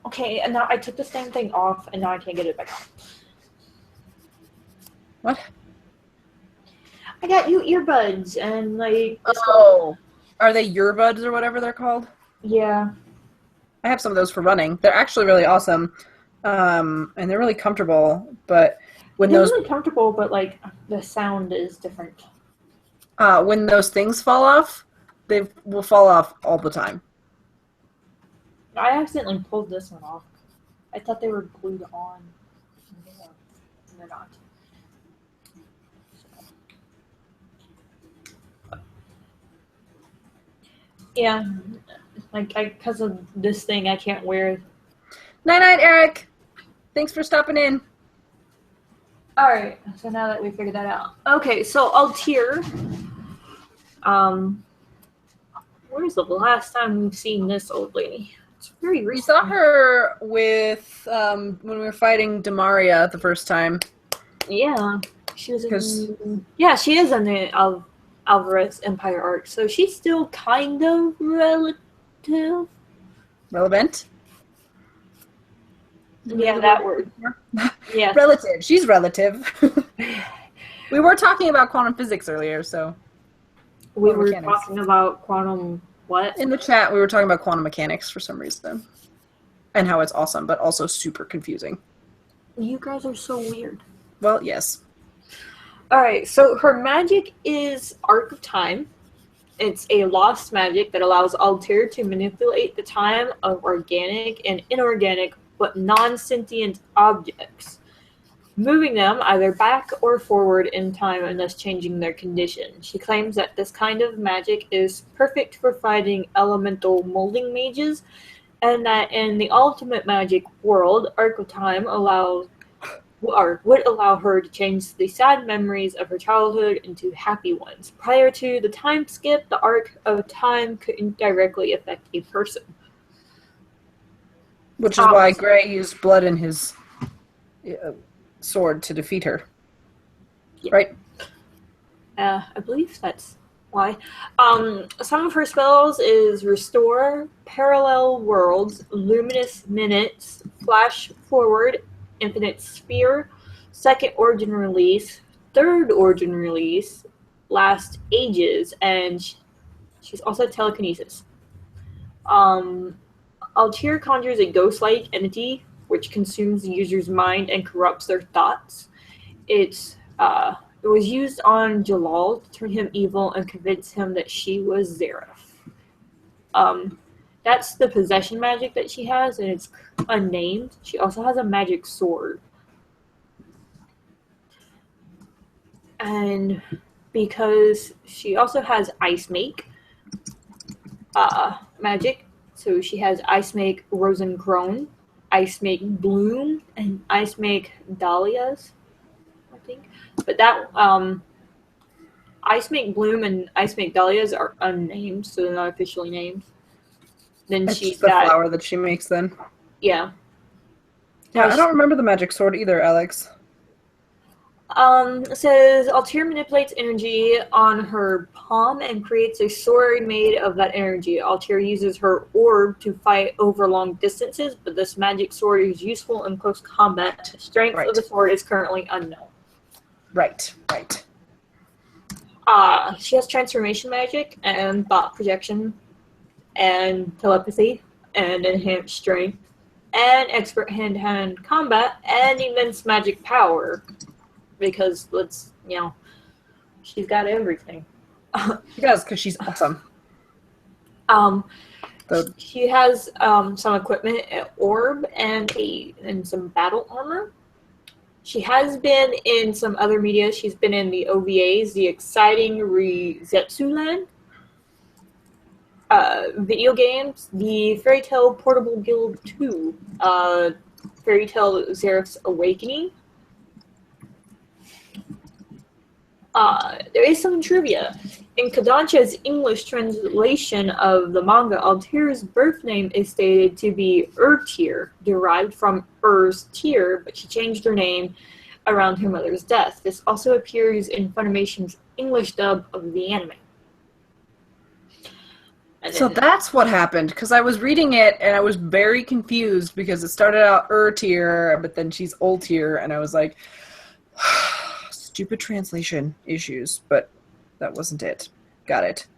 Okay, and now I took the same thing off, and now I can't get it back on. What? I got new earbuds, and, like... Oh! Are they earbuds or whatever they're called? Yeah. I have some of those for running. They're actually really awesome. And they're really comfortable, but when They're those... really comfortable, but, like, the sound is different. when those things fall off, they will fall off all the time. I accidentally pulled this one off. I thought they were glued on. Yeah, they're not. Yeah, like, because of this thing, I can't wear... Night-night, Eric! Thanks for stopping in. Alright, so now that we figured that out. Okay, so Altier. Where's the last time we've seen this old lady? It's very recent. We saw her with, when we were fighting Demaria the first time. Yeah, she was in... Yeah, she is in the Alvarez Empire arc, so she's still kind of relative. Relevant? Yeah, that word. Yeah. Relative. She's relative. We were talking about quantum physics earlier, so... We were talking about quantum what? In the chat, we were talking about quantum mechanics for some reason. And how it's awesome, but also super confusing. You guys are so weird. Well, yes. Alright, so her magic is Arc of Time. It's a lost magic that allows Altair to manipulate the time of organic and inorganic but non-sentient objects, moving them either back or forward in time and thus changing their condition. She claims that this kind of magic is perfect for fighting elemental molding mages, and that in the ultimate magic world, Arc of Time would allow her to change the sad memories of her childhood into happy ones. Prior to the time skip, the Arc of Time couldn't directly affect a person. Which is why Gray used blood in his sword to defeat her. Yeah. Right? I believe that's why. Some of her spells is Restore, Parallel Worlds, Luminous Minutes, Flash Forward, Infinite Sphere, Second Origin Release, Third Origin Release, Last Ages, and she's also Telekinesis. Altier conjures a ghost-like entity which consumes the user's mind and corrupts their thoughts. It was used on Jalal to turn him evil and convince him that she was Zareth. That's the possession magic that she has, and it's unnamed. She also has a magic sword. And because she also has Ice Make magic, so she has Ice Make Rosencrone, Ice Make Bloom, and Ice Make Dahlias, I think. But that Ice Make Bloom and Ice Make Dahlias are unnamed, so they're not officially named. Then It's she's just the got flower that she makes then. yeah. Yeah, I don't remember the magic sword either, Alex. It says Altair manipulates energy on her palm and creates a sword made of that energy. Altair uses her orb to fight over long distances, but this magic sword is useful in close combat. Strength of the sword is currently unknown. Right. She has transformation magic and thought projection and telepathy and enhanced strength and expert hand-to-hand combat and immense magic power. Because she's got everything. She does, because she's awesome. She has some equipment, an orb, and some battle armor. She has been in some other media. She's been in the OVAs, the exciting Rezetsuland, video games, the Fairy Tale Portable Guild 2, Fairy Tale Xerath's Awakening. There is some trivia. In Kodansha's English translation of the manga, Altair's birth name is stated to be Urtir, derived from Ur's tear, but she changed her name around her mother's death. This also appears in Funimation's English dub of the anime. So that's what happened, because I was reading it and I was very confused because it started out Urtir, but then she's Ultir, and I was like, stupid translation issues, but that wasn't it. Got it.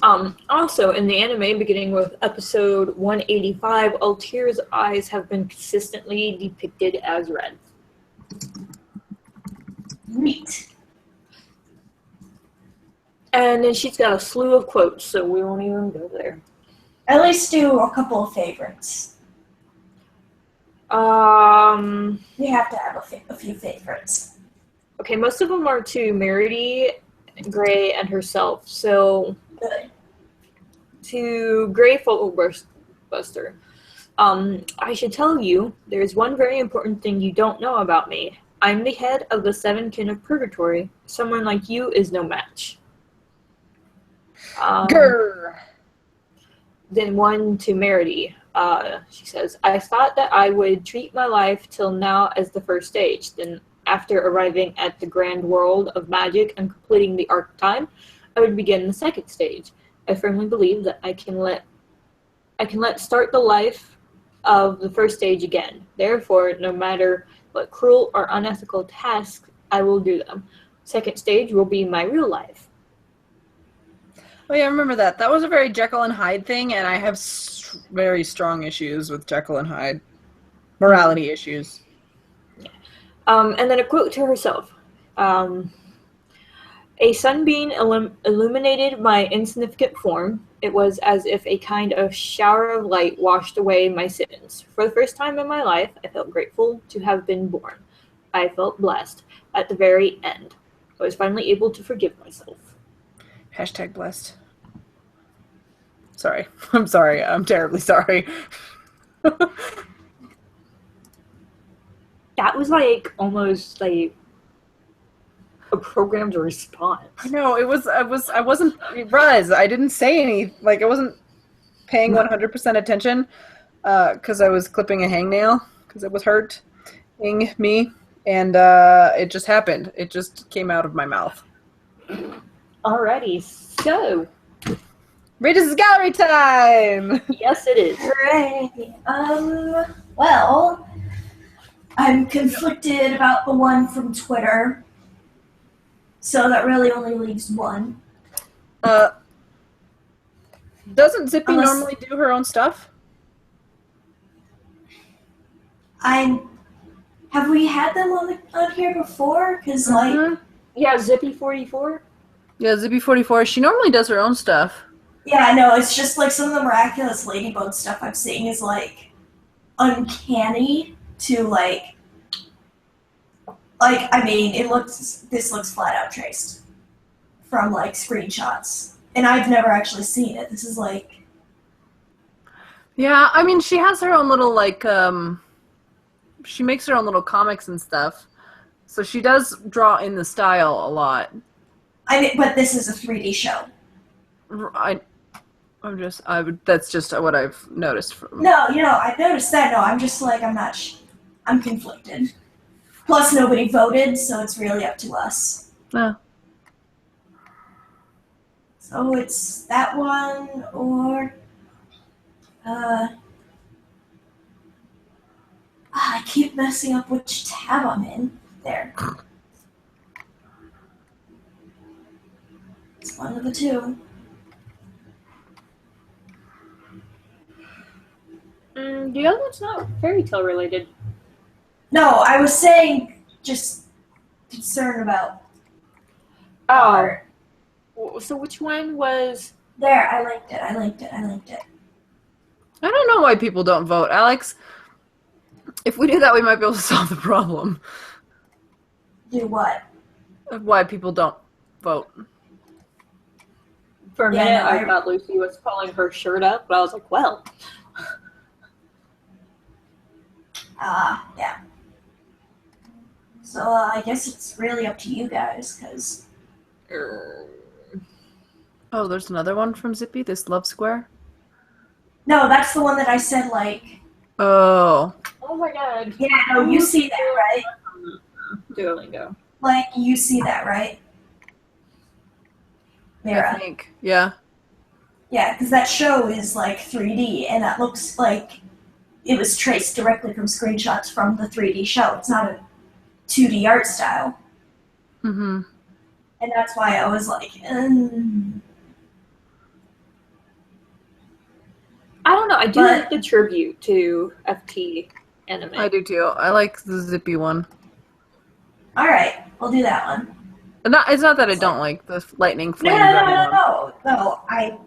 Also, in the anime, beginning with episode 185, Altair's eyes have been consistently depicted as red. Neat. And then she's got a slew of quotes, so we won't even go there. At least do a couple of favorites. You have to have a few favorites. Okay, most of them are to Meredy, Gray, and herself. So, Good. to Gray Buster, I should tell you, there's one very important thing you don't know about me. I'm the head of the Seven Kin of Purgatory. Someone like you is no match. Grr. Then one to Meredy. She says, I thought that I would treat my life till now as the first stage. Then after arriving at the grand world of magic and completing the arc time, I would begin the second stage. I firmly believe that I can let start the life of the first stage again. Therefore, no matter what cruel or unethical tasks, I will do them. Second stage will be my real life. Oh yeah, I remember that. That was a very Jekyll and Hyde thing, and I have very strong issues with Jekyll and Hyde. Morality issues. And then a quote to herself. A sunbeam illuminated my insignificant form. It was as if a kind of shower of light washed away my sins. For the first time in my life, I felt grateful to have been born. I felt blessed. At the very end, I was finally able to forgive myself. Hashtag blessed. Sorry. I'm sorry. I'm terribly sorry. That was almost like a programmed response. I know, I didn't say any, I wasn't paying 100% attention, because I was clipping a hangnail, because it was hurting me, and it just happened. It just came out of my mouth. Alrighty, so Reedus Gallery time! Yes, it is. Hooray! Well, I'm conflicted about the one from Twitter, so that really only leaves one. Doesn't Zippy normally do her own stuff? Have we had them on here before? Because, Yeah, Zippy 44. Yeah, Zippy 44. She normally does her own stuff. Yeah, no, it's just like some of the miraculous ladybug stuff I'm seeing is like uncanny to I mean, this looks flat out traced from like screenshots, and I've never actually seen it. This is like, Yeah, I mean, she has her own little like she makes her own little comics and stuff, so she does draw in the style a lot. I mean, but this is a 3D show. That's just what I've noticed from. No, I've noticed that. No, I'm just like, I'm conflicted. Plus, nobody voted, so it's really up to us. Yeah. So it's that one, or I keep messing up which tab I'm in. There. It's one of the two. The other one's not fairy tale related. No, I was saying just concern about art. So which one was... There, I linked it. I don't know why people don't vote, Alex. If we do that, we might be able to solve the problem. Do what? Of why people don't vote. For a minute, I thought Lucy was pulling her shirt up, but I was like, well... Yeah. So, I guess it's really up to you guys, because... Oh, there's another one from Zippy, this Love Square? No, that's the one that I said, like... Oh. Oh my god. Yeah, no, you see that, right? Duolingo. Like, you see that, right? Mira. I think, yeah. Yeah, because that show is, like, 3D, and that looks like it was traced directly from screenshots from the 3D show. It's not a 2D art style. Mm-hmm. And that's why I was like, I don't know. I do like the tribute to FT anime. I do too. I like the Zippy one. Alright, we'll do that one. It's not that I don't like the lightning flame. No. I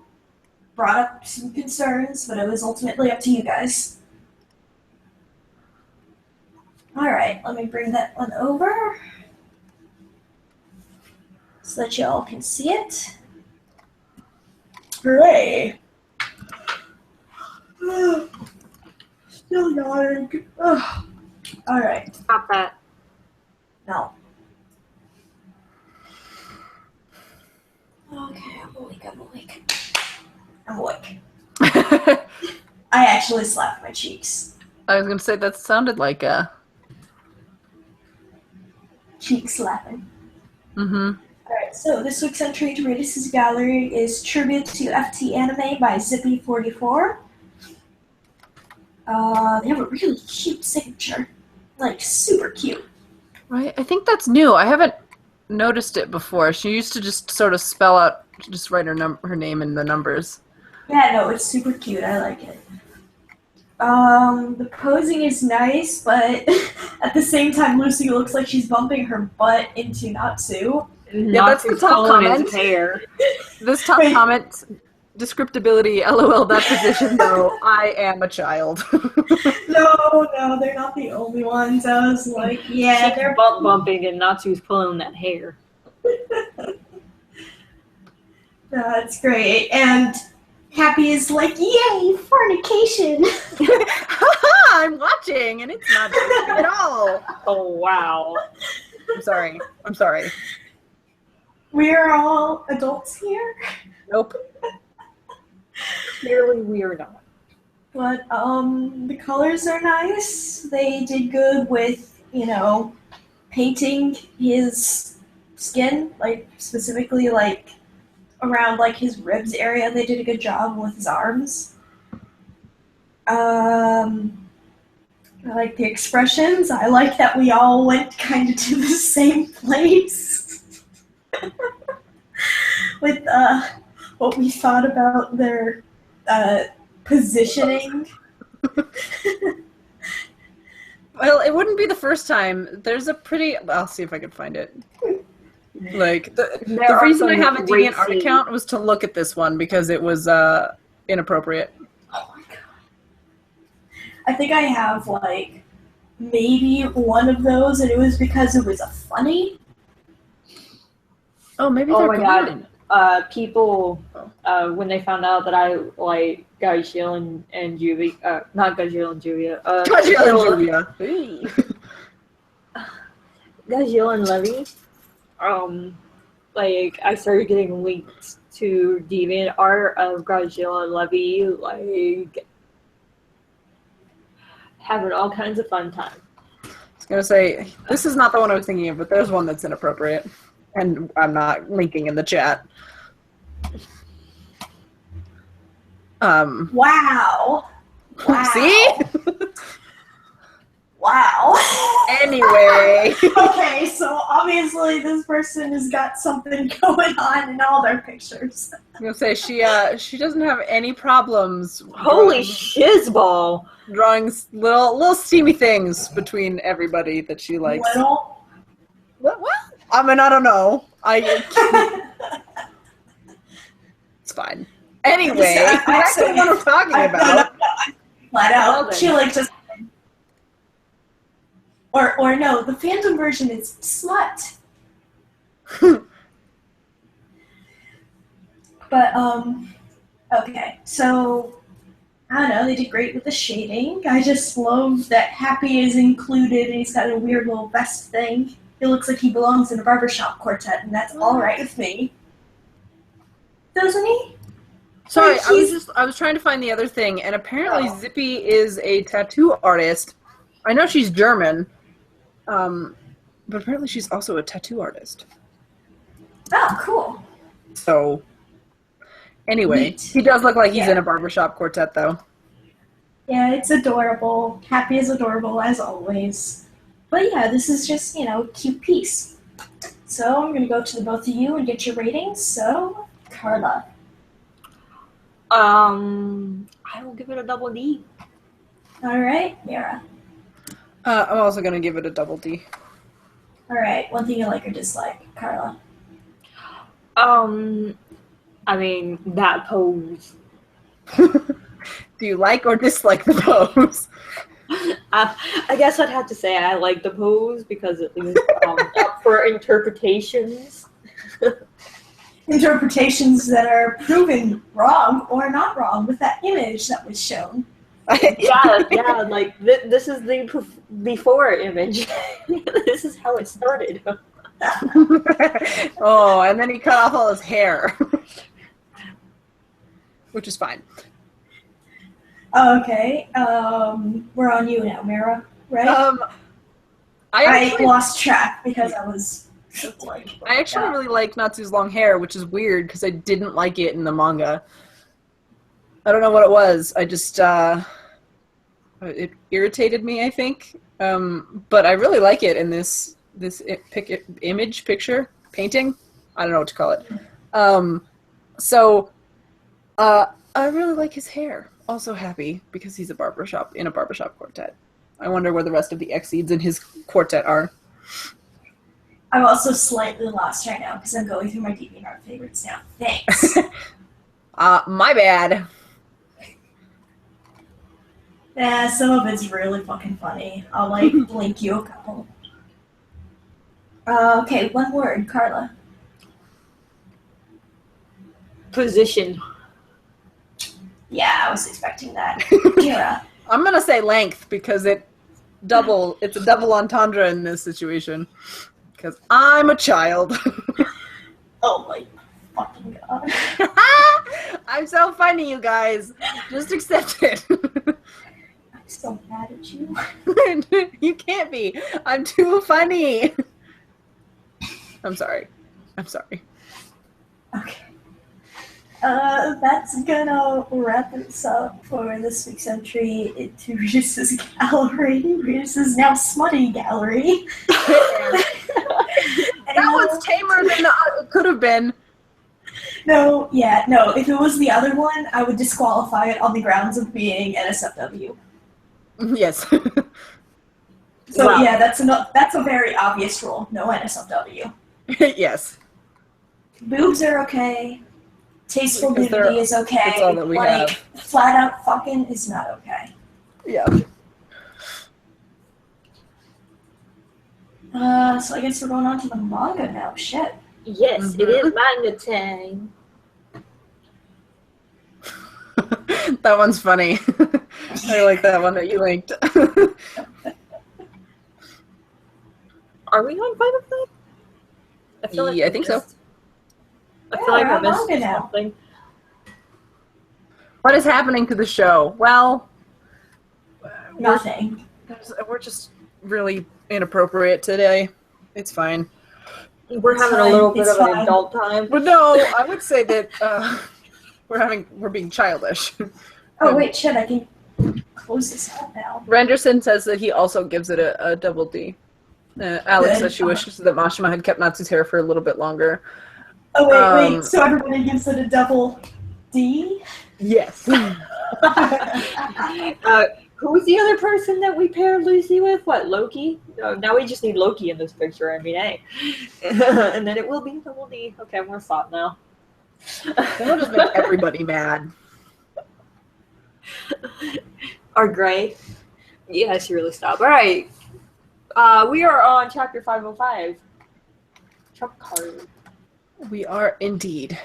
brought up some concerns, but it was ultimately up to you guys. Alright, let me bring that one over so that y'all can see it. Hooray! Still yawning. Alright. Stop that. No. Okay, I'm awake. I actually slapped my cheeks. I was gonna say that sounded like a... Cheek slapping. Mm-hmm. Alright, so this week's entry to Reedus Gallery is Tribute to FT Anime by Zippy44. They have a really cute signature. Like, super cute. Right, I think that's new. I haven't noticed it before. She used to just sort of spell out, just write her name in the numbers. Yeah, no, it's super cute. I like it. The posing is nice, but at the same time, Lucy looks like she's bumping her butt into Natsu. Yeah, that's the top comment. Hair. This top comment, descriptability, LOL, that position, though, I am a child. No, they're not the only ones. I was like, yeah, She's they're bumping and Natsu's pulling that hair. That's great. And Happy is like, yay, fornication. I'm watching, and it's not juicy at all. Oh, wow. I'm sorry. We're all adults here. Nope. Clearly we are not. But, the colors are nice. They did good with, painting his skin, like, specifically, like, around, like, his ribs area. They did a good job with his arms. I like the expressions. I like that we all went kind of to the same place. With, what we thought about their, positioning. Well, it wouldn't be the first time. There's a pretty... I'll see if I can find it. Like, the There are reason I some have a great DeviantArt scenes. account was to look at this one because it was inappropriate. Oh my god. I think I have, like, maybe one of those, and it was because it was a funny. Oh, maybe Oh they're my gone. god. People, when they found out that I like Gajiel and Juvia, not Gajiel and Juvia, Gajiel and Juvia. Gajiel and Levy, like I started getting linked to DeviantArt of Gajiel and Levy, like having all kinds of fun time. I was gonna say, this is not the one I was thinking of, but there's one that's inappropriate. And I'm not linking in the chat. Wow. Wow. See? Wow. Anyway. Okay, so obviously this person has got something going on in all their pictures. I'm gonna say she doesn't have any problems. Holy shizball! Drawing little steamy things between everybody that she likes. Little. What? I mean, I don't know. It's fine. Anyway, back to what we're talking about. Flat out. She like just. Or no, the Phantom version is slut. But okay, so I don't know, they did great with the shading. I just love that Happy is included and he's got a weird little vest thing. It looks like he belongs in a barbershop quartet, and that's alright with me. Doesn't he? Sorry, I was trying to find the other thing, and apparently Zippy is a tattoo artist. I know she's German, but apparently she's also a tattoo artist. Oh, cool. So, anyway, Neat. he does look like he's in a barbershop quartet, though. Yeah, it's adorable. Happy is adorable, as always. But yeah, this is just, a cute piece. So I'm going to go to the both of you and get your ratings. So, Carla. I will give it a double D. All right, Mira. I'm also going to give it a double D. All right, one thing you like or dislike, Carla. I mean, that pose. Do you like or dislike the pose? I guess I'd have to say I like the pose because it leaves up for interpretations. Interpretations that are proven wrong or not wrong with that image that was shown. yeah, like this is the before image. This is how it started. Oh, and then he cut off all his hair. Which is fine. Okay, we're on you now, Mira, right? I lost track because I was like... I actually really like Natsu's long hair, which is weird because I didn't like it in the manga. I don't know what it was. I just, it irritated me, I think. But I really like it in this picture, painting? I don't know what to call it. I really like his hair. Also happy because he's in a barbershop quartet. I wonder where the rest of the Exceeds in his quartet are. I'm also slightly lost right now because I'm going through my DeviantArt favorites now. Thanks. My bad. Yeah, some of it's really fucking funny. I'll, blink you a couple. Okay, one word, Carla. Position. Yeah, I was expecting that. Kira. I'm gonna say length because it's a double entendre in this situation. Because I'm a child. Oh my fucking god. I'm so funny, you guys. Just accept it. I'm so mad at you. You can't be. I'm too funny. I'm sorry. Okay. That's gonna wrap us up for this week's entry into Reedus Gallery. Reedus is now Smutty Gallery. That one's tamer than it could have been. No, if it was the other one, I would disqualify it on the grounds of being NSFW. Yes. So wow. Yeah, that's a very obvious rule. No NSFW. Yes. Boobs are okay. Tasteful Because nudity is okay. that's all that we have. Flat out fucking is not okay. Yeah. So I guess we're going on to the manga now. Shit. Yes, it is manga time. That one's funny. I like that one that you linked. Are we on 505? I feel like I think so. I feel like I missed manga now. something. What is happening to the show? Well, Nothing. we're just really inappropriate today. It's fine. We're having a little bit of an adult time. But no, I would say that we're being childish. Oh wait, shit! I can close this out now. Renderson says that he also gives it a double D. Alex says she wishes that Mashima had kept Natsu's hair for a little bit longer. Oh wait. So everybody gives it a double D? Yes. Who was the other person that we paired Lucy with? What, Loki? No, now we just need Loki in this picture. I mean, hey. And then it will be double D. Okay, I'm gonna stop now. That'll just make everybody mad. Or Gray. Yeah, she really stopped. All right. We are on chapter 505. Trump card. We are indeed.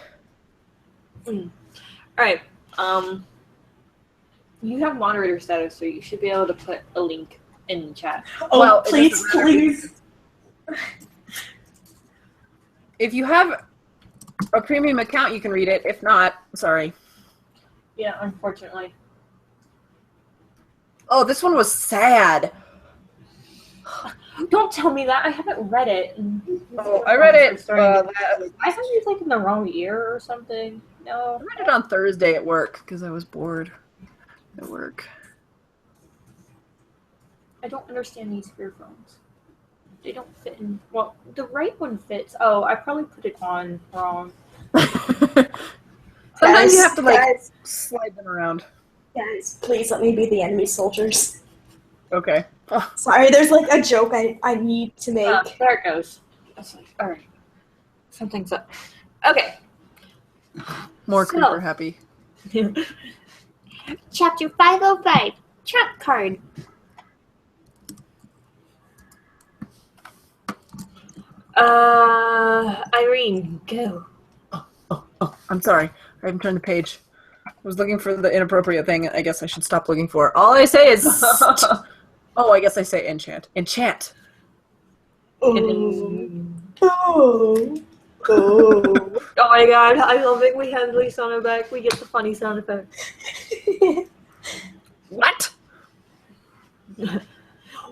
All right. You have moderator status, so you should be able to put a link in the chat. Oh, well, please. If you have a premium account, you can read it. If not, sorry. Yeah, unfortunately. Oh, this one was sad. Don't tell me that. I haven't read it. Oh, I read it. I thought you was like in the wrong year or something. No. I read it on Thursday at work because I was bored at work. I don't understand these earphones. They don't fit in. Well, the right one fits. Oh, I probably put it on wrong. Sometimes you have to slide them around. Guys, please let me be the enemy soldiers. Okay. Oh. Sorry, there's like a joke I need to make. There it goes. All right. Something's up. Okay. More creeper happy. Chapter 505. Trump card. Irene, go. Oh, I'm sorry. I haven't turned the page. I was looking for the inappropriate thing. I guess I should stop looking for it. All I say is... Oh, I guess I say enchant. Enchant. Oh my god, I love it. We have Lisa on our back. We get the funny sound effect. What?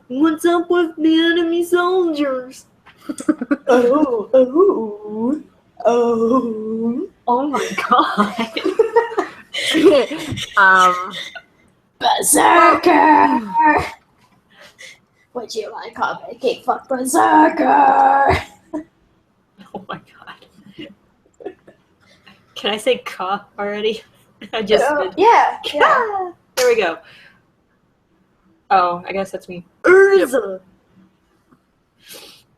What's up with the enemy soldiers? Oh my god. Berserker! Would you like comic cake fuck Berserker? Oh my god. Can I say ka already? I just did. Yeah. There we go. Oh, I guess that's me. Urza!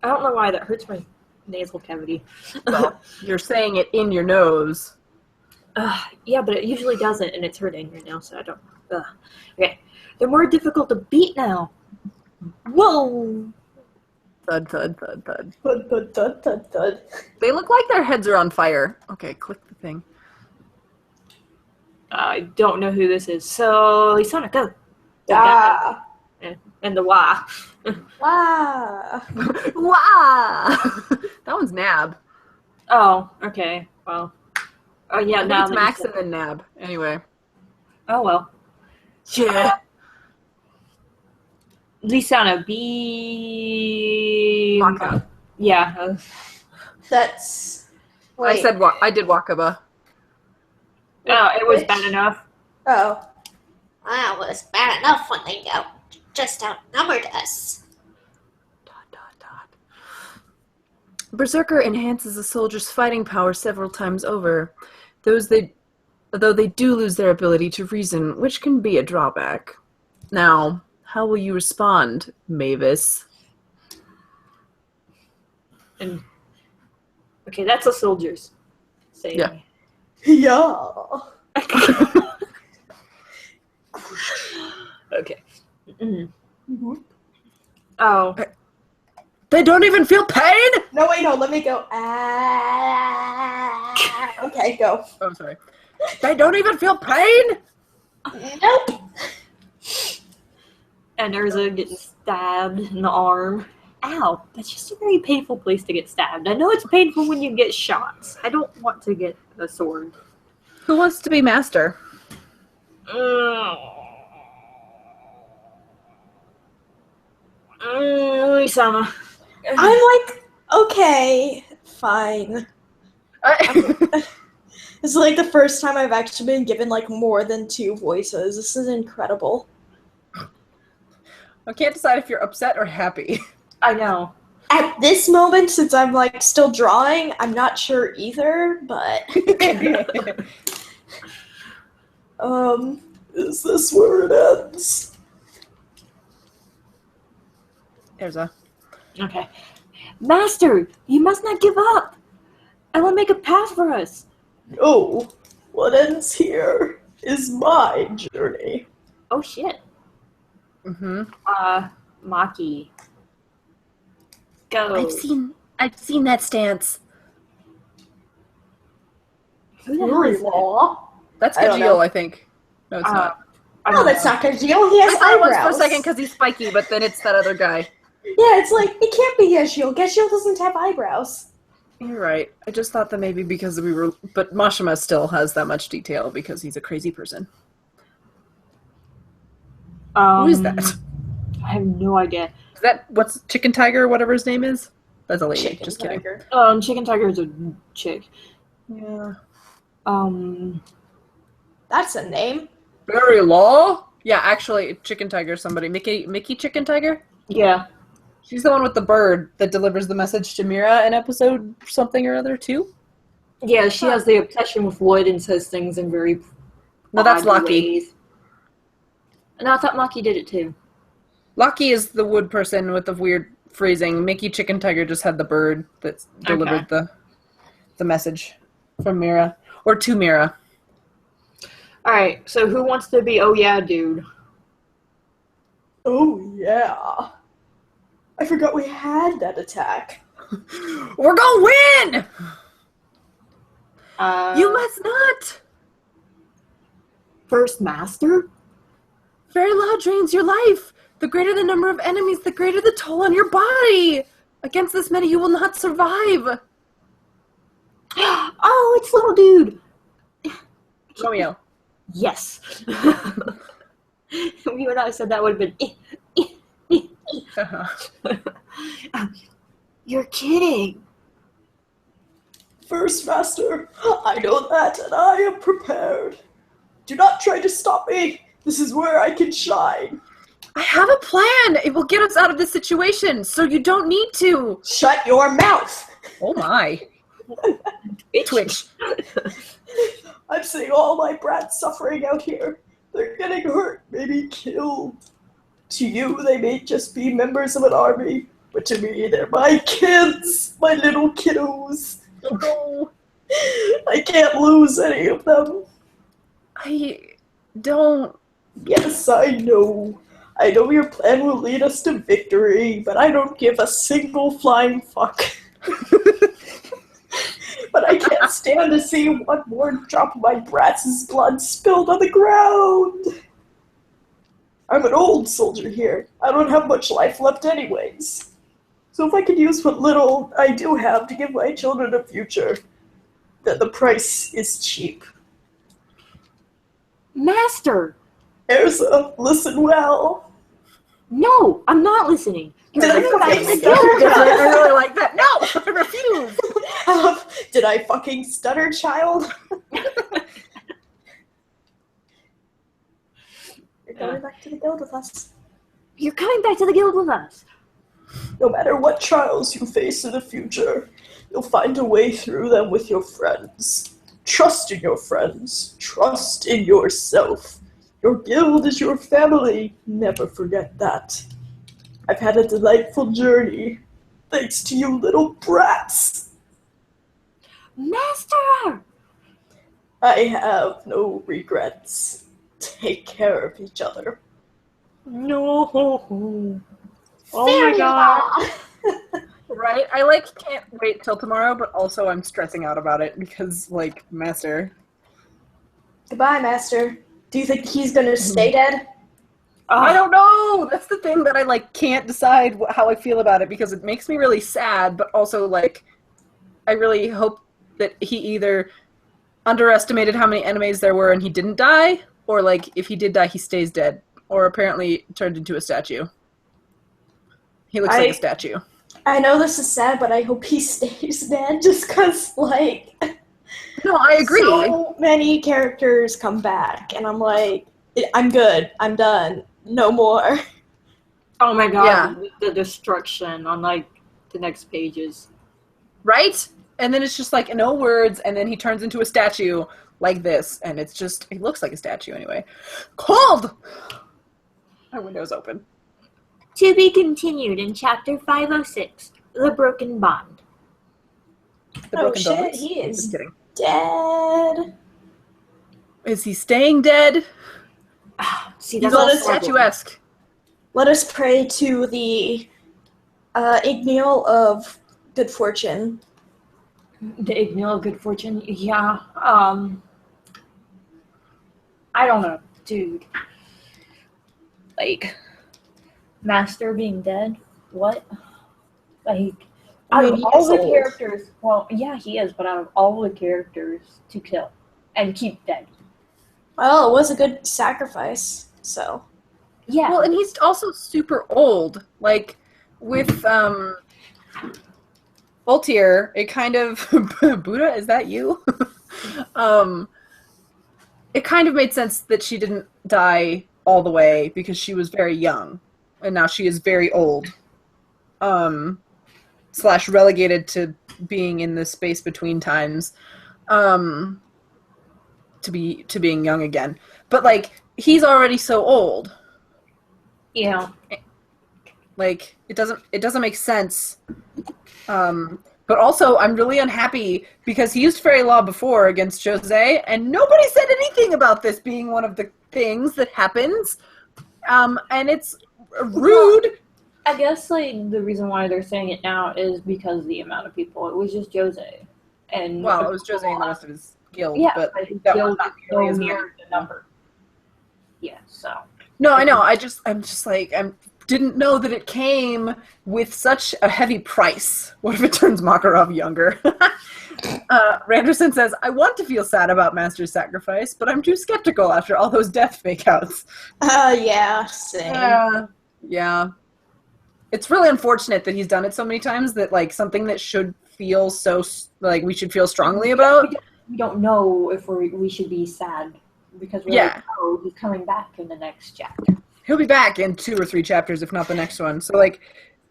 I don't know why that hurts my nasal cavity. Well, you're saying it in your nose. Yeah, but it usually doesn't, and it's hurting right now, so I don't... Okay. They're more difficult to beat now. Whoa! Thud, thud, thud, thud. Thud, thud, thud, thud, thud. They look like their heads are on fire. Okay, click the thing. I don't know who this is, so Lisana, go. Ah. And the wah. Wow. Wow! That one's Nab. Oh, okay. Well. Oh, yeah, now it's Max and then Nab. Anyway. Oh, well. Yeah. Lisana, be... Waka. Yeah. That's... Wait. I did Wakaba. Oh, it was bad enough. Oh. Well, it was bad enough when they just outnumbered us. ... Berserker enhances a soldier's fighting power several times over, though they do lose their ability to reason, which can be a drawback. Now, how will you respond, Mavis? And Okay, that's a soldier's saying. Yeah. Yeah. Okay. Mm. Mm-hmm. Oh. They don't even feel pain? No, wait, no, let me go. Okay, go. Oh, sorry. They don't even feel pain? Nope. And Urza getting stabbed in the arm. Ow, that's just a very painful place to get stabbed. I know it's painful when you get shots. I don't want to get a sword. Who wants to be master? Uesama. I'm like, okay, fine. This is like the first time I've actually been given like more than 2 voices. This is incredible. I can't decide if you're upset or happy. I know. At this moment, since I'm like still drawing, I'm not sure either, but is this where it ends? There's a... Okay. Master, you must not give up. I will make a path for us. No, what ends here is my journey. Oh shit. Mm-hmm. Maki. Go. I've seen that stance. Who the hell is that? Law? That's I don't know. Kajil, I think. No, it's not. I No, don't that's know. not Kajil. He has I thought it was eyebrows. for a second because he's spiky, but then it's that other guy. Yeah, it's like, it can't be Geshiel. Geshiel doesn't have eyebrows. You're right. I just thought that maybe because we were... But Mashima still has that much detail because he's a crazy person. Who is that? I have no idea. Is that... What's Chicken Tiger or whatever his name is? That's a lady. Chicken Just kidding. tiger. Chicken Tiger is a chick. Yeah. That's a name. Barry Law? Yeah, actually, Chicken Tiger is somebody. Mickey Chicken Tiger? Yeah. She's the one with the bird that delivers the message to Mira in episode something or other, too? Yeah, she has the obsession with wood and says things in very No, that's odd Lucky. ways. No, I thought Maki did it too. Lucky is the wood person with the weird phrasing. Mickey Chicken Tiger just had the bird that delivered the message from Mira. Or to Mira. Alright, so who wants to be oh yeah dude? Oh, yeah. I forgot we had that attack. We're gonna win! You must not! First master? Very loud drains your life. The greater the number of enemies, the greater the toll on your body. Against this many, you will not survive. Oh, it's little dude! Romeo. Yes. If you and I said that would have been You're kidding. First Master, I know that, and I am prepared. Do not try to stop me. This is where I can shine. I have a plan. It will get us out of this situation, so you don't need to. Shut your mouth. Oh my. Twitch. I'm seeing all my brats suffering out here. They're getting hurt, maybe killed. To you, they may just be members of an army, but to me, they're my kids, my little kiddos. No. I can't lose any of them. I don't. Yes, I know. I know your plan will lead us to victory, but I don't give a single flying fuck. But I can't stand to see one more drop of my brats' blood spilled on the ground. I'm an old soldier here. I don't have much life left anyways. So if I could use what little I do have to give my children a future, then the price is cheap. Master! Erza, listen well. No, I'm not listening. Did I fucking I stutter? really like that. No, I refuse. Did I fucking stutter, child? You're going back to the guild with us. You're coming back to the guild with us. No matter what trials you face in the future, you'll find a way through them with your friends. Trust in your friends. Trust in yourself. Your guild is your family. Never forget that. I've had a delightful journey. Thanks to you little brats. Master! I have no regrets. Take care of each other. No. Oh my Fairy god. law. Right? I can't wait till tomorrow, but also I'm stressing out about it because Master. Goodbye, Master. Do you think he's gonna stay dead? I don't know. That's the thing that I can't decide how I feel about it because it makes me really sad, but also I really hope that he either underestimated how many enemies there were and he didn't die, or if he did die, he stays dead, or apparently turned into a statue. He looks like a statue. I know this is sad, but I hope he stays dead just because, No, I agree. So many characters come back, and I'm like, I'm good. I'm done. No more. Oh my god, Yeah. the destruction on the next pages. Right? And then it's just no words, and then he turns into a statue like this, and it's just, it looks like a statue anyway. Cold! My window's open. To be continued in Chapter 506, The Broken Bond. The broken shit, bones? he is Just kidding. dead. Is he staying dead? See, He's that's all all statuesque. Let us pray to the Igneel of good fortune. The Igneel of good fortune. Yeah. I don't know, dude. Master being dead? What? Out of all the characters, well, yeah, he is, but out of all the characters to kill and keep dead. Well, it was a good sacrifice, so. Yeah. Well, and he's also super old. With Voltaire, it kind of Buddha, is that you? It kind of made sense that she didn't die all the way because she was very young, and now she is very old. / relegated to being in the space between times, to being young again. But he's already so old. Yeah. It doesn't make sense. But also, I'm really unhappy because he used fairy law before against Jose, and nobody said anything about this being one of the things that happens. And it's rude. I guess the reason why they're saying it now is because of the amount of people. It was just Jose, and it was Jose and the rest of his guild. Yeah, but his that guild was not is nearly as near many. the number. Yeah. So. No, I know. I'm just I didn't know that it came with such a heavy price. What if it turns Makarov younger? Randerson says, I want to feel sad about Master's sacrifice, but I'm too skeptical after all those death fake-outs. Yeah, same. Yeah. It's really unfortunate that he's done it so many times that, something that should feel so, we should feel strongly about. We don't know if we should be sad because we know he's coming back in the next chapter. He'll be back in 2 or 3 chapters, if not the next one. So,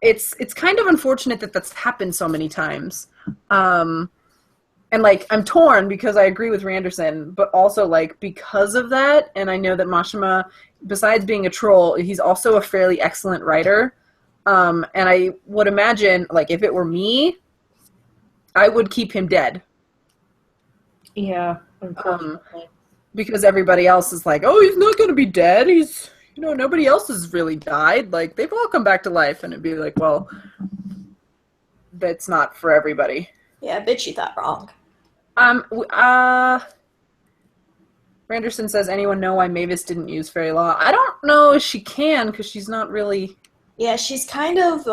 it's kind of unfortunate that that's happened so many times. And, I'm torn because I agree with Randerson, but also, because of that, and I know that Mashima, besides being a troll, he's also a fairly excellent writer. And I would imagine, if it were me, I would keep him dead. Yeah, unfortunately. Because everybody else is oh, he's not going to be dead. He's... nobody else has really died. They've all come back to life, and it'd be well, that's not for everybody. Yeah, bitch, you thought wrong. Randerson says, anyone know why Mavis didn't use fairy law? I don't know if she can, because she's not really... Yeah, she's kind of,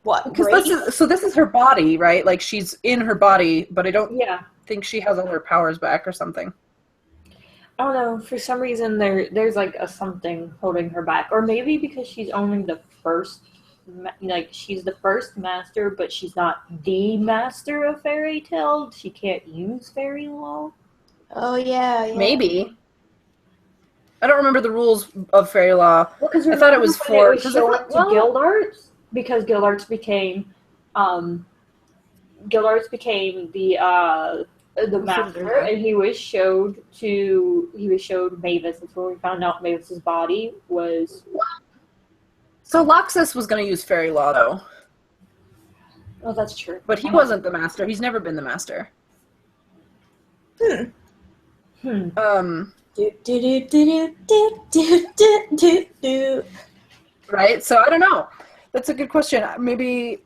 Because this is her body, right? She's in her body, but I don't think she has all her powers back or something. I don't know. For some reason, there's a something holding her back, or maybe because she's only the first, she's the first master, but she's not the master of fairy tale. She can't use fairy law. Oh yeah. Maybe. I don't remember the rules of fairy law. Well, I thought it was for Guild Arts because Guild Arts became the master, and he was showed Mavis. That's where we found out Mavis's body was. So Loxus was going to use fairy law, though. Oh, that's true. But he wasn't the master. He's never been the master. Do. Right? So I don't know. That's a good question. Maybe,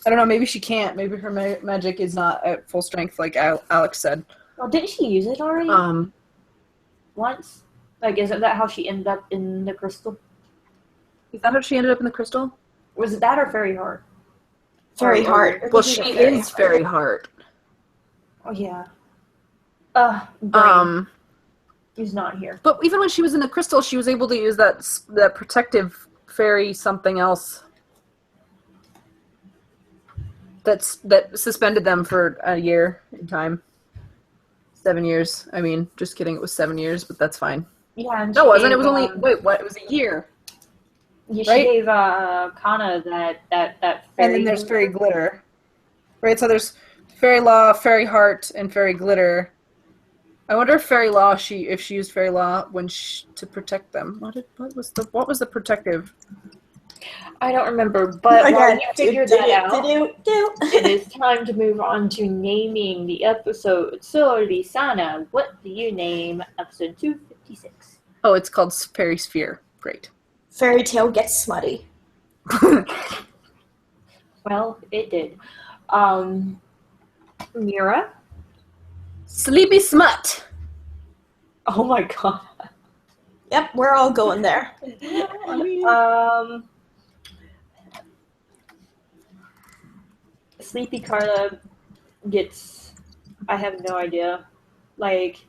I don't know, maybe she can't. Maybe her magic is not at full strength like Alex said. Well, didn't she use it already once? Like, isn't that how she ended up in the crystal? Is that how she ended up in the crystal? Was it that or Fairy Heart? Fairy Heart. Well, she is Fairy Heart. Oh, yeah. He's not here. But even when she was in the crystal, she was able to use that protective fairy something else that suspended them for a year in time. 7 years. I mean, just kidding. It was 7 years, but that's fine. Yeah, and no, it wasn't. It was only what? It was a year. Yeah, right? She gave Kana that fairy. And then there's fairy glitter, right? So there's fairy law, fairy heart, and fairy glitter. I wonder if fairy law if she used fairy law to protect them. What was the protective? I don't remember, but while you figure that out, it is time to move on to naming the episode. So, Lisana, what do you name episode 256? Oh, it's called Fairy Sphere. Great. Fairy Tale Gets Smutty. Well, it did. Mira? Sleepy Smut. Oh my god. Yep, we're all going there. Sleepy Carla gets... I have no idea. Like,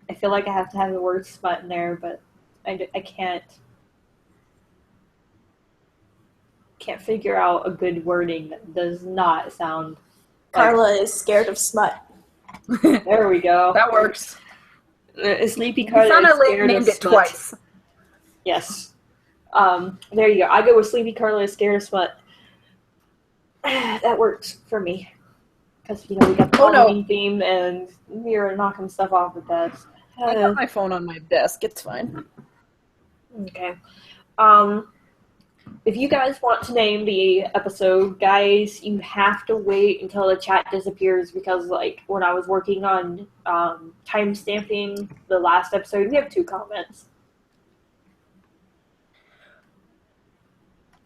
I feel like I have to have the word smut in there, but I can't figure out a good wording that does not sound like... Carla is scared of smut. There we go. That works. Sleepy Carla is scared named of it smut. Twice. Yes. There you go. I go with Sleepy Carla is scared of smut. That works for me. Because, we got the Halloween theme and Mira knocking stuff off the desk. I got my phone on my desk. It's fine. Okay. If you guys want to name the episode, guys, you have to wait until the chat disappears because, like, when I was working on time-stamping the last episode, we have 2 comments.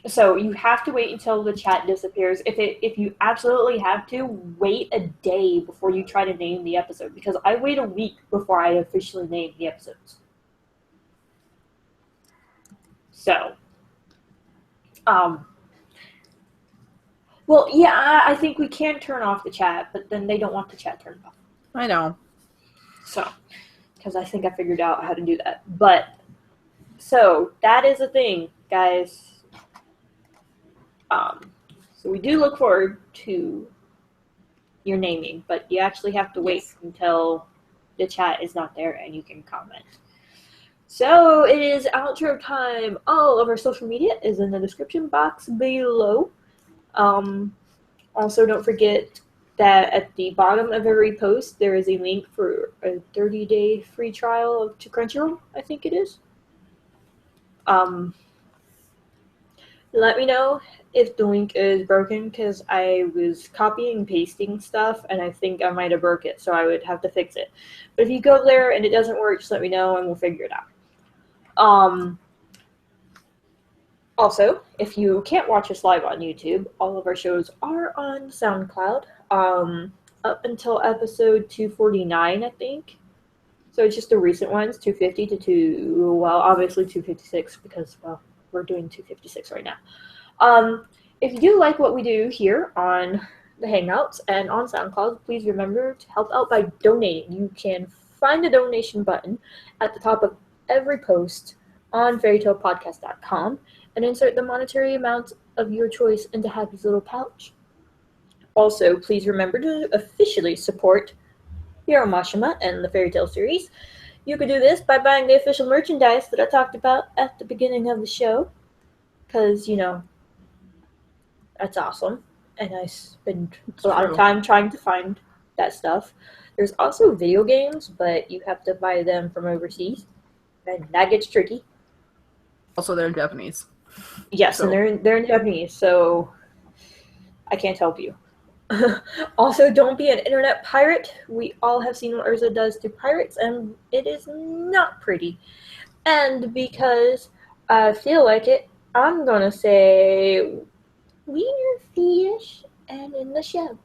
So you have to wait until the chat disappears. If you absolutely have to, wait a day before you try to name the episode because I wait a week before I officially name the episodes. So, well, yeah, I think we can turn off the chat, but then they don't want the chat turned off. I know. So, because I think I figured out how to do that. But, so, that is a thing, guys. So we do look forward to your naming, but you actually have to wait until the chat is not there and you can comment. So it is outro time. All of our social media is in the description box below. Also, don't forget that at the bottom of every post, there is a link for a 30-day free trial to Crunchyroll, I think it is. Let me know if the link is broken because I was copying and pasting stuff and I think I might have broke it, so I would have to fix it. But if you go there and it doesn't work, just let me know and we'll figure it out. Also, if you can't watch us live on YouTube, all of our shows are on SoundCloud up until episode 249, I think. So it's just the recent ones, 250 to obviously 256 because, we're doing 256 right now. If you do like what we do here on the Hangouts and on SoundCloud, please remember to help out by donating. You can find the donation button at the top of every post on fairytalepodcast.com and insert the monetary amount of your choice into Happy's little pouch. Also, please remember to officially support Hiro Mashima and the Fairy Tale series. You could do this by buying the official merchandise that I talked about at the beginning of the show, because, that's awesome, and I spend a lot of time trying to find that stuff. There's also video games, but you have to buy them from overseas, and that gets tricky. Also, they're in Japanese. Yes, so. And they're in Japanese, so I can't help you. Also, don't be an internet pirate. We all have seen what Urza does to pirates, and it is not pretty. And because I feel like it, I'm gonna say Wiener Fish and in the show.